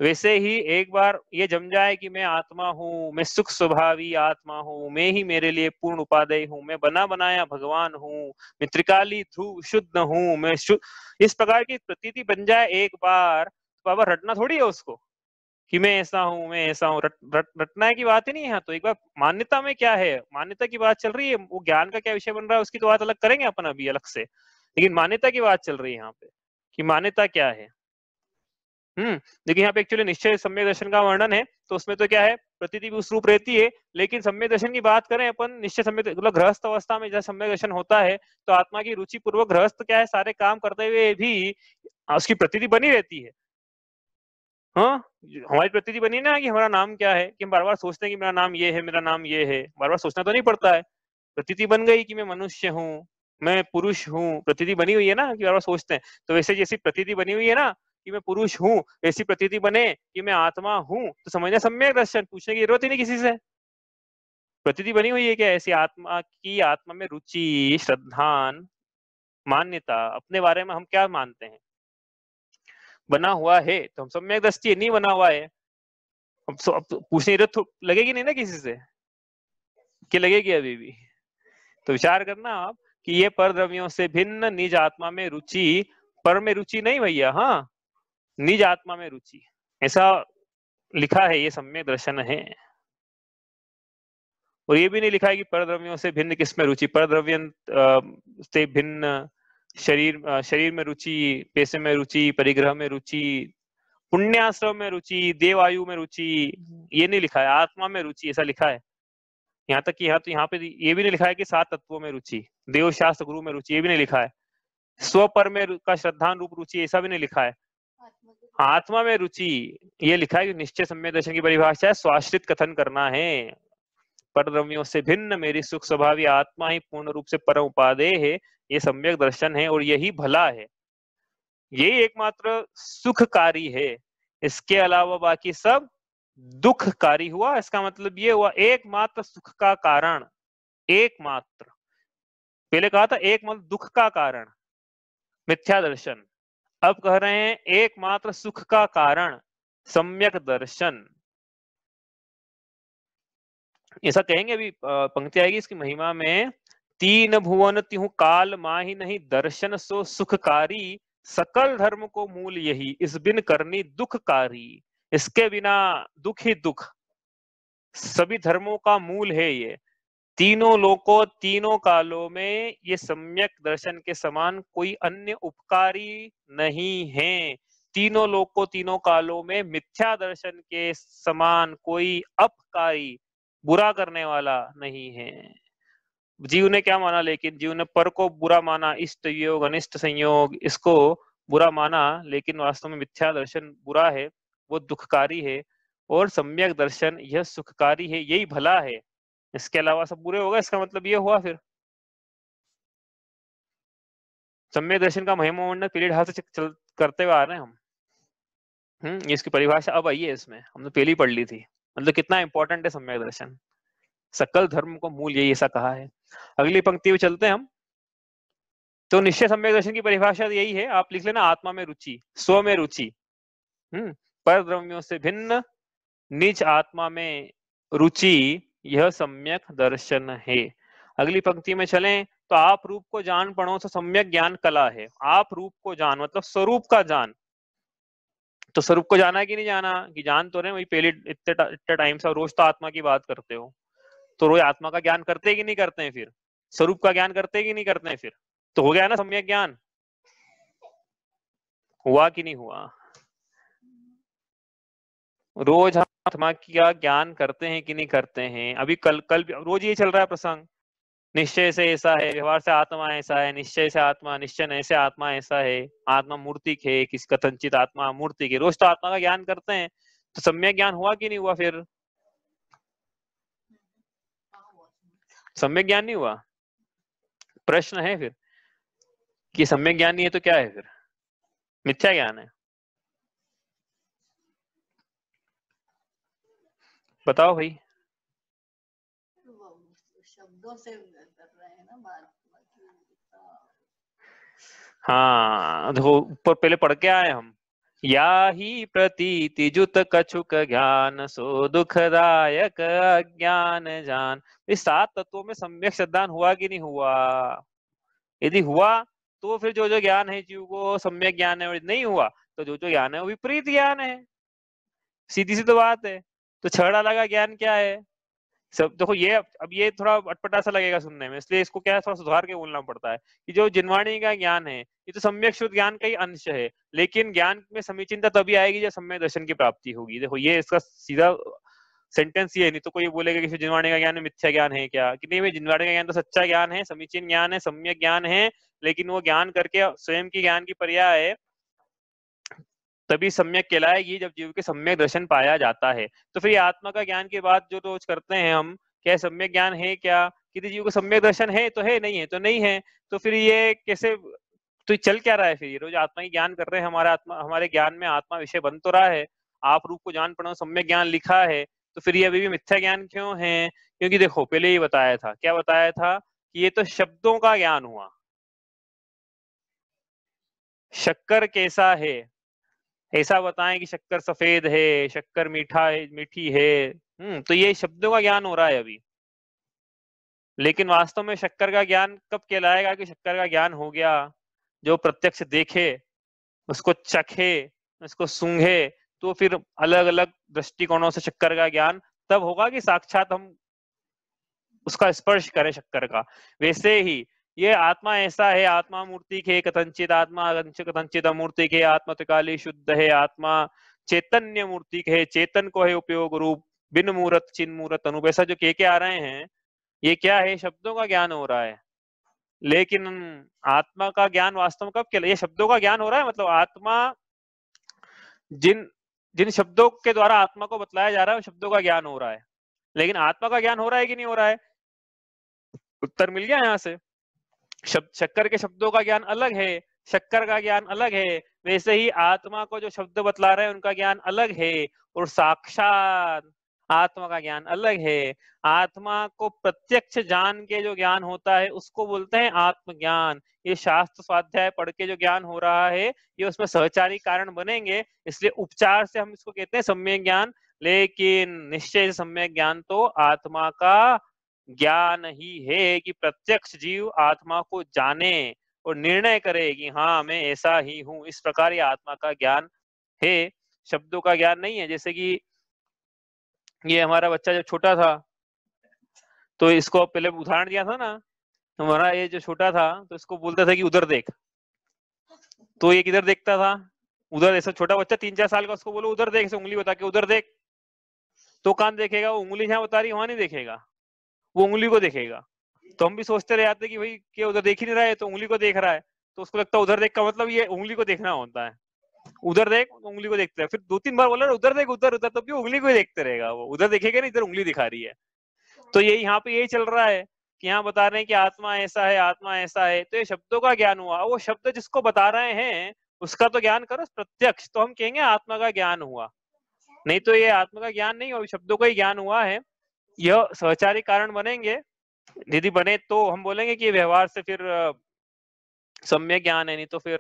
तो वैसे ही एक बार ये जम जाए कि मैं आत्मा हूँ, मैं सुख स्वभावी आत्मा हूँ, मैं ही मेरे लिए पूर्ण उपादेय हूँ, मैं बना बनाया भगवान हूँ, मैं त्रिकाली ध्रुव शुद्ध हूँ, इस प्रकार की प्रतीति बन जाए एक बार, तो बाबा रटना थोड़ी है उसको कि मैं ऐसा हूँ, मैं ऐसा हूँ। रटना की बात ही नहीं है। तो एक बार मान्यता में क्या है, मान्यता की बात चल रही है, वो ज्ञान का क्या विषय बन रहा है उसकी तो बात अलग करेंगे अपन अभी अलग से, लेकिन मान्यता की बात चल रही है यहाँ पे कि मान्यता क्या है। देखिए यहाँ पे एक्चुअली निश्चय सम्यक दर्शन का वर्णन है, तो उसमें तो क्या है, प्रतीति भी उस रूप रहती है, लेकिन सम्यक दर्शन की बात करें अपन, निश्चय सम्यक मतलब गृहस्थ अवस्था में जब सम्यक दर्शन होता है तो आत्मा की रुचि पूर्वक गृहस्थ क्या है, सारे काम करते हुए भी उसकी प्रतीति बनी रहती है। हाँ, हमारी प्रतीति बनी ना कि हमारा नाम क्या है, कि हम बार बार सोचते हैं कि मेरा नाम ये है, मेरा नाम ये है, बार बार सोचना तो नहीं पड़ता है। प्रतीति बन गई कि मैं मनुष्य हूँ, मैं पुरुष हूँ, प्रतीति बनी हुई है ना कि बार बार सोचते हैं। तो वैसे जैसी प्रतीति बनी हुई है ना कि मैं पुरुष हूँ, ऐसी प्रतीति बने कि मैं आत्मा हूँ, तो समझना सम्यक दर्शन, पूछने की जरूरत ही नहीं किसी से। प्रतीति बनी हुई है क्या ऐसी आत्मा की, आत्मा में रुचि, श्रद्धान, मान्यता, अपने बारे में हम क्या मानते हैं, बना हुआ है, तो हम सम्यक दृष्टि नहीं बना हुआ है। अब पूछने की जरूरत लगेगी नहीं ना किसी से, कि लगेगी अभी भी? तो विचार करना आप कि ये पर द्रव्यों से भिन्न निज आत्मा में रुचि, पर में रुचि नहीं भैया, हाँ निज आत्मा में रुचि, ऐसा लिखा है, ये सम्यक दर्शन है। और ये भी नहीं लिखा है कि परद्रव्यों से भिन्न किसमें रुचि, परद्रव्य से भिन्न शरीर में रुचि, पैसे में रुचि, परिग्रह में रुचि, पुण्याश्रम में रुचि, देवायु में रुचि, ये नहीं लिखा है। आत्मा में रुचि ऐसा लिखा है। यहाँ तक कि यहाँ पे ये भी नहीं लिखा है कि 7 तत्वों में रुचि, देव शास्त्र गुरु में रुचि, ये भी नहीं लिखा है। स्वपर में का श्रद्धान रूप रुचि, ऐसा भी नहीं लिखा है। आत्मा में रुचि ये लिखा है कि निश्चय सम्यक दर्शन की परिभाषा है स्वाश्रित कथन करना है। परद्रव्यों से भिन्न मेरी सुख स्वभावी आत्मा ही पूर्ण रूप से परम उपादेय है, ये सम्यक दर्शन है और यही भला है, यही एकमात्र सुखकारी है। इसके अलावा बाकी सब दुखकारी हुआ। इसका मतलब ये हुआ एकमात्र सुख का कारण, एकमात्र, पहले कहा था एकमात्र दुख का कारण मिथ्या दर्शन, अब कह रहे हैं एकमात्र सुख का कारण सम्यक दर्शन। ऐसा कहेंगे, अभी पंक्ति आएगी इसकी महिमा में, तीन भुवन तिहु काल माही नहीं दर्शन सो सुखकारी, सकल धर्म को मूल यही इस बिन करनी दुखकारी। इसके बिना दुख ही दुख, सभी धर्मों का मूल है ये। तीनों लोकों तीनों कालों में ये सम्यक दर्शन के समान कोई अन्य उपकारी नहीं है। तीनों लोकों तीनों कालों में मिथ्या दर्शन के समान कोई अपकारी, बुरा करने वाला नहीं है। जीव ने क्या माना, लेकिन जीव ने पर को बुरा माना, इष्ट योग अनिष्ट संयोग इसको बुरा माना, लेकिन वास्तव में मिथ्या दर्शन बुरा है, वो दुखकारी है, और सम्यक दर्शन यह सुखकारी है, यही भला है। इसके अलावा सब बुरे होगा। इसका मतलब ये हुआ फिर सम्यक दर्शन का महिमा वर्णन पीरियड हाथ से करते हुए आ रहे हैं हम। ये इसकी परिभाषा अब आई है इसमें, हमने पहले ही पढ़ ली थी। मतलब कितना इंपॉर्टेंट है सम्यक दर्शन, सकल धर्म को मूल यही ऐसा कहा है। अगली पंक्ति में चलते हैं हम। तो निश्चय सम्यक दर्शन की परिभाषा यही है, आप लिख लेना, आत्मा में रुचि, स्व में रुचि, पर द्रव्यों से भिन्न निज आत्मा में रुचि, यह सम्यक दर्शन है। अगली पंक्ति में चलें तो आप रूप को जान पढ़ो तो सम्यक ज्ञान कला है। आप रूप को जान मतलब स्वरूप का जान, तो स्वरूप को जाना है कि नहीं जाना, कि जान तो रहे वही पहले इतने टाइम से, रोज तो आत्मा की बात करते हो, तो रोज आत्मा का ज्ञान करते कि नहीं करते हैं, फिर स्वरूप का ज्ञान करते कि नहीं करते हैं, फिर तो हो गया ना सम्यक ज्ञान, हुआ कि नहीं हुआ? रोज हम आत्मा का ज्ञान करते हैं कि नहीं करते हैं? अभी कल रोज ये चल रहा है प्रसंग, निश्चय से ऐसा है, व्यवहार से आत्मा ऐसा है, निश्चय से आत्मा, निश्चय नहीं से आत्मा ऐसा है, आत्मा मूर्तिक है, किस कथनचित आत्मा मूर्तिक है, रोज तो आत्मा का ज्ञान करते हैं, तो सम्यक ज्ञान हुआ कि नहीं हुआ? फिर सम्यक ज्ञान नहीं हुआ। प्रश्न है फिर कि सम्यक ज्ञान नहीं है तो क्या है फिर? मिथ्या ज्ञान है। बताओ भाई।
शब्दों से कर रहे हैं ना बात।
हाँ देखो, ऊपर पहले पढ़ के आए हम, या ही प्रतीति जुत कछुक ज्ञान सो दुखदायक अज्ञान जान। इस 7 तत्वों में सम्यक श्रद्धान हुआ कि नहीं हुआ? यदि हुआ तो फिर जो जो ज्ञान है जीव को सम्यक ज्ञान है, और नहीं हुआ तो जो जो ज्ञान है वो विपरीत ज्ञान है। सीधी सी तो बात है। तो छड़ा लगा ज्ञान क्या है? सब देखो, ये अब ये थोड़ा अटपटा सा लगेगा सुनने में, इसलिए इसको क्या है थोड़ा सुधार के बोलना पड़ता है कि जो जिनवाणी का ज्ञान है ये तो सम्यक शुद्ध ज्ञान का ही अंश है, लेकिन ज्ञान में समीचीनता तभी आएगी जब सम्यक दर्शन की प्राप्ति होगी। देखो ये इसका सीधा सेंटेंस ये है, नहीं तो कोई बोलेगा कि जिनवाणी का ज्ञान में मिथ्या ज्ञान है क्या, कि नहीं भाई, जिनवाणी का ज्ञान तो सच्चा ज्ञान है, समीचीन ज्ञान है, सम्यक ज्ञान है, लेकिन वो ज्ञान करके स्वयं की ज्ञान की पर्याय है, तभी सम्यक कहलाएगी जब जीव के सम्यक दर्शन पाया जाता है। तो फिर आत्मा का ज्ञान के बाद जो रोज करते हैं हम, क्या सम्यक ज्ञान है क्या? कि जीव को सम्यक दर्शन है तो है, नहीं है तो नहीं है, तो फिर ये कैसे, तो चल क्या रहा है फिर? ये रोज आत्मा की ज्ञान कर रहे हैं, हमारा आत्मा, हमारे ज्ञान में आत्मा विषय बन तो रहा है, आप रूप को जान पढ़ो सम्यक ज्ञान लिखा है, तो फिर ये अभी भी मिथ्या ज्ञान क्यों है? क्योंकि देखो पहले ही बताया था, क्या बताया था, कि ये तो शब्दों का ज्ञान हुआ। शक्कर कैसा है, ऐसा बताएं कि शक्कर सफेद है, शक्कर मीठा है, मीठी है। तो ये शब्दों का ज्ञान हो रहा है अभी। लेकिन वास्तव में शक्कर का ज्ञान कब कहलाएगा कि शक्कर का ज्ञान हो गया? जो प्रत्यक्ष देखे, उसको चखे, उसको सूंघे, तो फिर अलग अलग दृष्टिकोणों से शक्कर का ज्ञान तब होगा कि साक्षात हम उसका स्पर्श करें शक्कर का। वैसे ही ये आत्मा ऐसा है, आत्मा मूर्ति के कथंचित आत्मा कथंचित अमूर्ति के, आत्मा त्रिकाली शुद्ध है, आत्मा चैतन्य मूर्ति के है, चेतन को है उपयोग रूप, बिन मूर्त चिन्ह मूर्त अनुभव। ऐसा जो के आ रहे हैं, ये क्या है? शब्दों का ज्ञान हो रहा है। लेकिन आत्मा का ज्ञान वास्तव में कब कहलाए? ये शब्दों का ज्ञान हो रहा है, मतलब आत्मा जिन जिन शब्दों के द्वारा आत्मा को बतलाया जा रहा है, शब्दों का ज्ञान हो रहा है। लेकिन आत्मा का ज्ञान हो रहा है कि नहीं हो रहा है? उत्तर मिल गया यहाँ से। शक्कर के शब्दों का ज्ञान अलग है, शक्कर का ज्ञान अलग है। वैसे ही आत्मा को जो शब्द बतला रहे हैं उनका ज्ञान अलग है, और साक्षात आत्मा का ज्ञान अलग है। आत्मा को प्रत्यक्ष जान के जो ज्ञान होता है उसको बोलते हैं आत्मज्ञान। ये शास्त्र स्वाध्याय पढ़ के जो ज्ञान हो रहा है, ये उसमें सहचारी कारण बनेंगे, इसलिए उपचार से हम इसको कहते हैं सम्यक ज्ञान। लेकिन निश्चय से सम्यक ज्ञान तो आत्मा का ज्ञान ही है कि प्रत्यक्ष जीव आत्मा को जाने और निर्णय करे कि हाँ मैं ऐसा ही हूं। इस प्रकार ये आत्मा का ज्ञान है, शब्दों का ज्ञान नहीं है। जैसे कि ये हमारा बच्चा जब छोटा था, तो इसको पहले उदाहरण दिया था ना, हमारा ये जो छोटा था तो इसको बोलता था कि उधर देख, तो ये किधर देखता था? उधर। ऐसा छोटा बच्चा 3-4 साल का, उसको बोलो उधर देख, से उंगली बता के उधर देख, तो कहां देखेगा? वो उंगली जहां बता रही वहां नहीं देखेगा, वो उंगली को देखेगा। तो हम भी सोचते रह जाते कि भाई क्या उधर देख ही नहीं रहा है, तो उंगली को देख रहा है, तो उसको लगता है उधर देख का मतलब ये उंगली को देखना होता है। उधर देख, उंगली को देखते है। फिर 2-3 बार बोला उधर देख उधर उधर, तब भी उंगली को ही देखते रहेगा। वो उधर देखेगा नहीं, इधर उंगली दिखा रही है। तो ये यहाँ पे यही चल रहा है कि यहाँ बता रहे हैं कि आत्मा ऐसा है, आत्मा ऐसा है। तो ये शब्दों का ज्ञान हुआ। वो शब्द जिसको बता रहे हैं उसका तो ज्ञान करो प्रत्यक्ष, तो हम कहेंगे आत्मा का ज्ञान हुआ। नहीं तो ये आत्मा का ज्ञान नहीं हुआ, शब्दों का ही ज्ञान हुआ है। यह सहचारी कारण बनेंगे। यदि बने तो हम बोलेंगे कि व्यवहार से फिर सम्यक ज्ञान है, नहीं तो फिर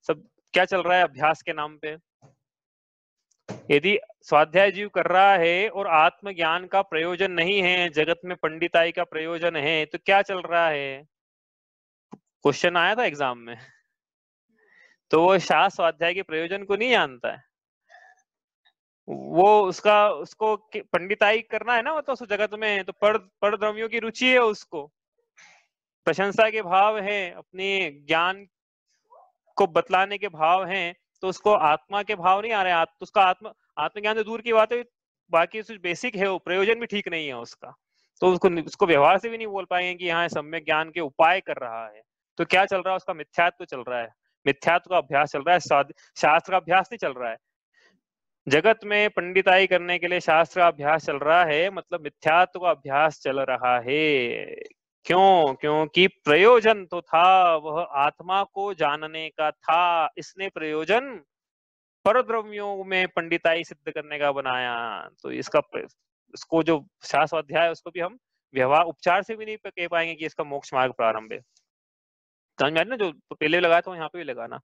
सब क्या चल रहा है अभ्यास के नाम पे। यदि स्वाध्याय जीव कर रहा है और आत्मज्ञान का प्रयोजन नहीं है, जगत में पंडिताई का प्रयोजन है, तो क्या चल रहा है? क्वेश्चन आया था एग्जाम में। तो वो शास्त्र स्वाध्याय के प्रयोजन को नहीं जानता है, वो उसको पंडिताई करना है ना, मतलब उस जगत में तो पर द्रव्यों की रुचि है, उसको प्रशंसा के भाव है, अपने ज्ञान को बतलाने के भाव हैं, तो उसको आत्मा के भाव नहीं आ रहे। तो उसका आत्मज्ञान तो दूर की बात है, बाकी कुछ बेसिक है, वो प्रयोजन भी ठीक नहीं है उसका। तो उसको व्यवहार से भी नहीं बोल पाएंगे कि यहाँ सम्यक ज्ञान के उपाय कर रहा है। तो क्या चल रहा है? उसका मिथ्यात्व चल रहा है, मिथ्यात्व का अभ्यास चल रहा है, शास्त्र का अभ्यास नहीं चल रहा है। जगत में पंडिताई करने के लिए शास्त्र का अभ्यास चल रहा है, मतलब मिथ्यात्व का अभ्यास चल रहा है। क्यों? क्योंकि प्रयोजन तो था, वह आत्मा को जानने का था, इसने प्रयोजन परद्रव्यों में पंडिताई सिद्ध करने का बनाया। तो इसको जो शास्त्र अध्याय है उसको भी हम व्यवहार उपचार से भी नहीं कह पाएंगे कि इसका मोक्ष मार्ग प्रारंभ है। समझ में ना? जो पहले लगाया था यहाँ पे भी लगाना।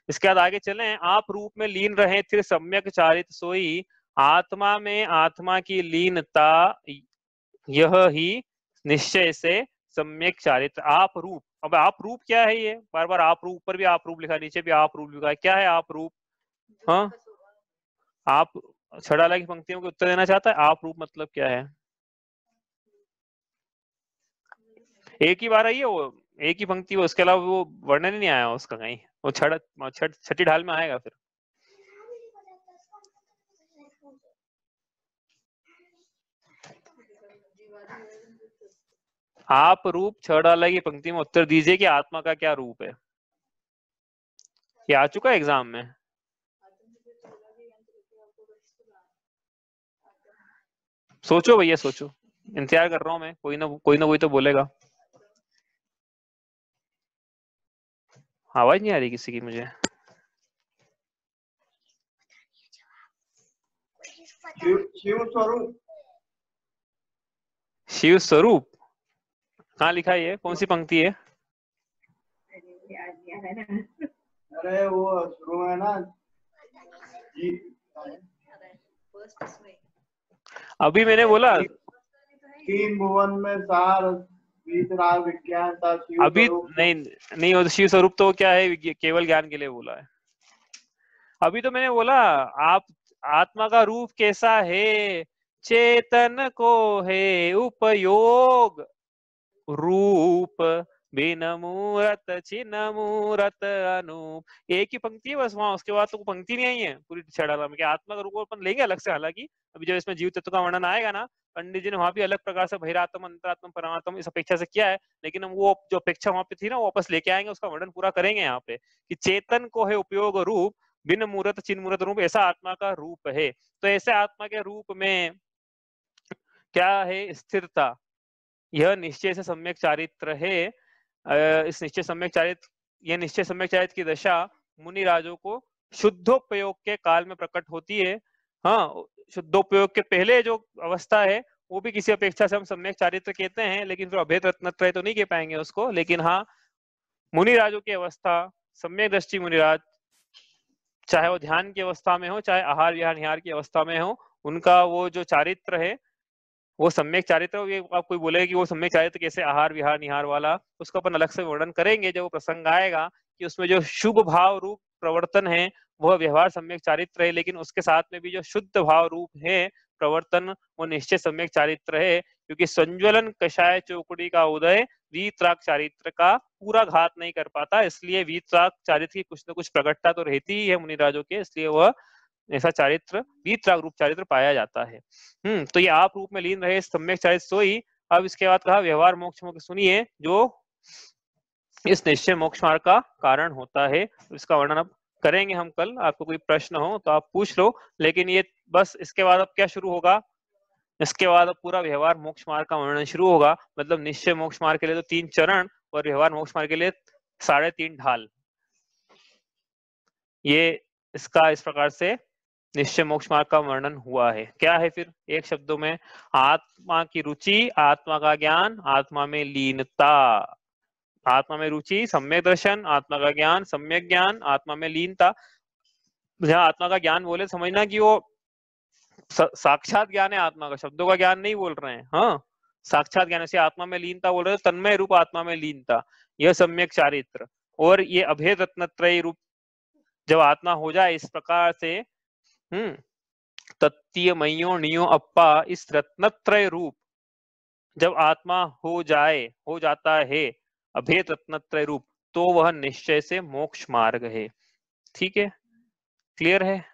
इसके बाद आगे चले। आप रूप में लीन रहे फिर सम्यक चारित सोई, आत्मा में आत्मा की लीनता यह ही निश्चय से सम्यक चारित्र। आप रूप, अब आप रूप क्या है? ये बार बार आप रूप, ऊपर भी आप रूप लिखा, नीचे भी आप रूप लिखा, क्या है आप रूप? हाँ, आप छड़ाला की पंक्तियों को उत्तर देना चाहता है। आप रूप मतलब क्या है? एक ही बार आई है वो, एक ही पंक्ति, वो उसके अलावा वो वर्णन ही नहीं आया उसका कहीं। वो छठी ढाल में आएगा फिर। आप रूप छड़ाला की पंक्ति में उत्तर दीजिए कि आत्मा का क्या रूप है। ये आ चुका है एग्जाम में। सोचो भैया, सोचो, इंतजार कर रहा हूं मैं, कोई ना कोई तो बोलेगा। आवाज नहीं आ रही किसी की मुझे।
शिव स्वरूप।
शिव स्वरूप कहाँ लिखा है? ये कौन सी पंक्ति है?
अरे वो शुरू में ना
फर्स्ट इसमें
अभी मैंने बोला
तीन भुवन में सार वीतराग विज्ञान था शिव
अभी
स्वरूप।
नहीं वो शिव स्वरूप तो क्या है, केवल ज्ञान के लिए बोला है। अभी तो मैंने बोला आप आत्मा का रूप कैसा है, चेतन को है उपयोग रूप बिन मूरत छिन्न मूरत अनूप। एक ही पंक्ति है बस वहां, उसके बाद तो पंक्ति नहीं आई है पूरी छेड़ाला में। आत्मा का रूप अपन लेंगे अलग से, हालांकि अभी जब इसमें जीव तत्व का वर्णन आएगा ना, पंडित जी ने वहां भी अलग प्रकार से बहिरात्म अंतरात्म परमात्म इस अपेक्षा से किया है, लेकिन हम वो जो अपेक्षा वहां पे थी ना वो वापस लेके आएंगे, उसका वर्णन पूरा करेंगे यहाँ पे कि चेतन को है उपयोग रूप बिन मूरत चिन्ह मूरत रूप, ऐसा आत्मा का रूप है। तो ऐसे आत्मा के रूप में क्या है, स्थिरता, यह निश्चय से सम्यक चारित्र है। इस निश्चय सम्यक चारित्र, यह निश्चय सम्यक चारित्र की दशा मुनि राजों को शुद्धोपयोग के काल में प्रकट होती है। हाँ, शुद्धोपयोग के पहले जो अवस्था है वो भी किसी अपेक्षा से हम सम्यक चारित्र कहते हैं, लेकिन फिर अभेद रत्नत्रय तो नहीं कह पाएंगे उसको। लेकिन हाँ, मुनि राजों की अवस्था, सम्यक दृष्टि मुनिराज, चाहे वो ध्यान की अवस्था में हो चाहे आहार विहार निहार की अवस्था में हो, उनका वो जो चारित्र है वो सम्यक चारित्र। ये आप कोई बोलेगा कि वो सम्यक चारित्र कैसे आहार विहार निहार वाला, उसका अपन अलग से वर्णन करेंगे जब वो प्रसंग आएगा कि उसमें जो शुभ भाव रूप प्रवर्तन है वह व्यवहार सम्यक चारित्र है, लेकिन उसके साथ में भी जो शुद्ध भाव रूप है प्रवर्तन वो निश्चय सम्यक चारित्र है। क्योंकि संज्वलन कषाय चौकड़ी का उदय वीतराग चारित्र का पूरा घात नहीं कर पाता, इसलिए वीतराग चारित्र की कुछ न कुछ प्रकटता तो रहती ही है मुनिराजों के, इसलिए वह ऐसा चारित्र वीतराग रूप चारित्र पाया जाता है। तो ये आप रूप में लीन रहे सम्यक चारित्र सोई। अब इसके बाद कहा व्यवहार मोक्ष मोक्ष सुनिए, जो इस निश्चय मोक्ष मार्ग का कारण होता है। इसका वर्णन अब करेंगे हम कल। आपको कोई प्रश्न हो तो आप पूछ लो, लेकिन ये बस इसके बाद अब क्या शुरू होगा, इसके बाद अब पूरा व्यवहार मोक्ष मार्ग का वर्णन शुरू होगा। मतलब निश्चय मोक्ष मार्ग के लिए तो 3 चरण और व्यवहार मोक्ष मार्ग के लिए 3.5 ढाल। ये इसका इस प्रकार से निश्चय मोक्ष मार्ग का वर्णन हुआ है। क्या है फिर एक शब्दों में, आत्मा की रुचि, आत्मा का ज्ञान, आत्मा में लीनता। आत्मा में रुचि सम्यक दर्शन, आत्मा का ज्ञान सम्यक ज्ञान, आत्मा में लीनता। जहाँ आत्मा का ज्ञान बोले समझना कि वो साक्षात ज्ञान है आत्मा का, शब्दों का ज्ञान नहीं बोल रहे हैं। हाँ, साक्षात ज्ञान से आत्मा में लीनता बोल रहे हैं, तन्मय रूप आत्मा में लीनता, यह सम्यक चारित्र। और ये अभेद रत्नत्रय रूप जब आत्मा हो जाए इस प्रकार से, तत्तीय मयो नियो अप्पा, इस रत्नत्रय रूप जब आत्मा हो जाता है अभेद रत्नत्रय रूप, तो वह निश्चय से मोक्ष मार्ग है। ठीक है, क्लियर है?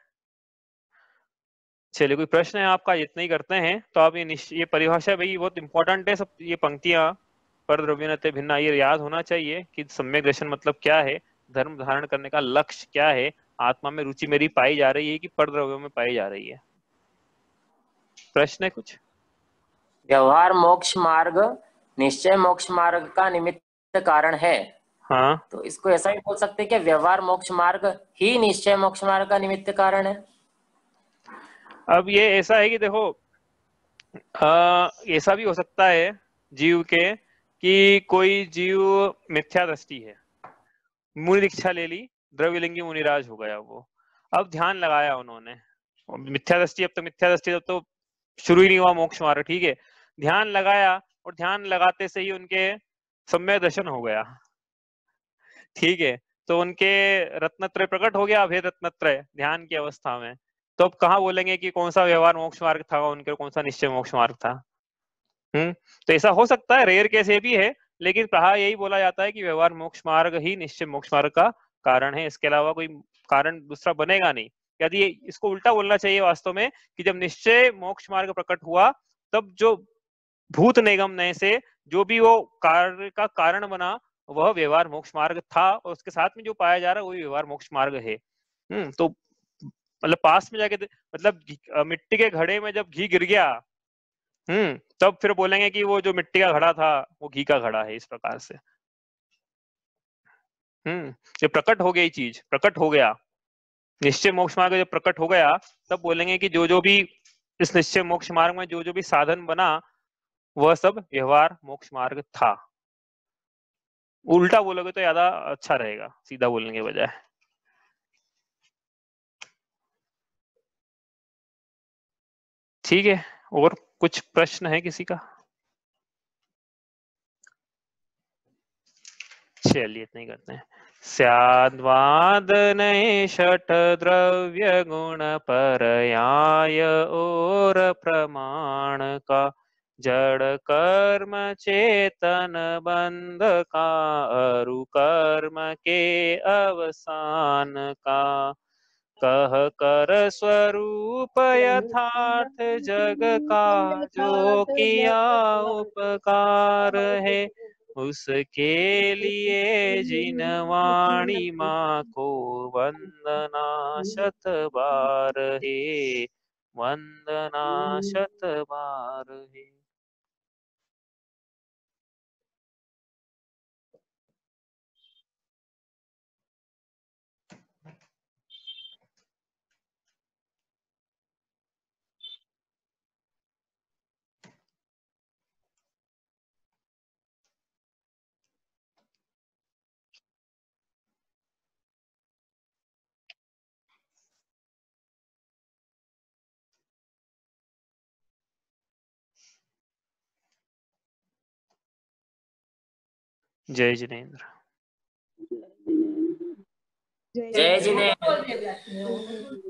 चलिए, कोई प्रश्न है आपका? इतना ही करते हैं। तो आप ये परिभाषा भाई बहुत इंपॉर्टेंट है, सब ये पंक्तियां पर द्रव्यते भिन्न, ये याद होना चाहिए कि सम्यक दर्शन मतलब क्या है, धर्म धारण करने का लक्ष्य क्या है, आत्मा में रुचि मेरी पाई जा रही है कि पर द्रव्यों में पाई जा रही है। प्रश्न है कुछ?
व्यवहार मोक्ष मार्ग निश्चय मोक्ष मार्ग का निमित्त कारण है।
हाँ,
तो इसको ऐसा ही बोल सकते हैं कि व्यवहार मोक्ष मार्ग ही निश्चय मोक्ष मार्ग का निमित्त कारण है।
अब ये ऐसा है कि देखो, ऐसा भी हो सकता है जीव के कि कोई जीव मिथ्या दृष्टि है, मुनि दीक्षा ले ली, द्रव्यलिंगी मुनिराज हो गया वो, अब ध्यान लगाया उन्होंने, मिथ्या दृष्टि, अब तक मिथ्या दृष्टि तब तो शुरू ही नहीं हुआ मोक्ष मार्ग। ठीक है, ध्यान लगाया और ध्यान लगाते से ही उनके सम्यक दर्शन हो गया। ठीक है, तो उनके रत्नत्रय प्रकट हो गया, अभेद रत्नत्रय ध्यान की अवस्था में। तो अब कहाँ बोलेंगे कि कौन सा व्यवहार मोक्ष मार्ग था उनके, कौन सा निश्चय मोक्ष मार्ग था? तो ऐसा हो सकता है, रेयर केस ये भी है, लेकिन प्राय यही बोला जाता है कि व्यवहार मोक्ष मार्ग ही निश्चय मोक्ष मार्ग का कारण है, इसके अलावा कोई कारण दूसरा बनेगा नहीं। यदि इसको उल्टा बोलना चाहिए वास्तव में कि जब निश्चय मोक्ष मार्ग प्रकट हुआ तब जो भूत निगमन से जो भी वो कार्य का कारण बना वह व्यवहार मोक्ष मार्ग था, और उसके साथ में जो पाया जा रहा है वही व्यवहार मोक्ष मार्ग है। तो मतलब पास में जाके, मतलब मिट्टी के घड़े में जब घी गिर गया, तब फिर बोलेंगे कि वो जो मिट्टी का घड़ा था वो घी का घड़ा है, इस प्रकार से। जब प्रकट हो गई चीज, प्रकट हो गया निश्चय मोक्ष मार्ग, जब प्रकट हो गया तब बोलेंगे कि जो जो भी इस निश्चय मोक्ष मार्ग में जो जो भी साधन बना वह सब व्यवहार मोक्ष मार्ग था। उल्टा बोलोगे तो ज्यादा अच्छा रहेगा सीधा बोलने के बजाय। ठीक है, और कुछ प्रश्न है किसी का? चलिए इतना ही करते हैं। स्याद्वाद नये षट द्रव्य गुण पर्याय और प्रमाण का, जड़ कर्म चेतन बंध का, अरु कर्म के अवसान का, कह कर स्वरूप यथार्थ जग का, जो किया उपकार है उसके लिए जिन वाणी माँ को वंदना शत बार है, वंदना शत बार है। जय जिनेन्द्र।
जय जिनेन्द्र।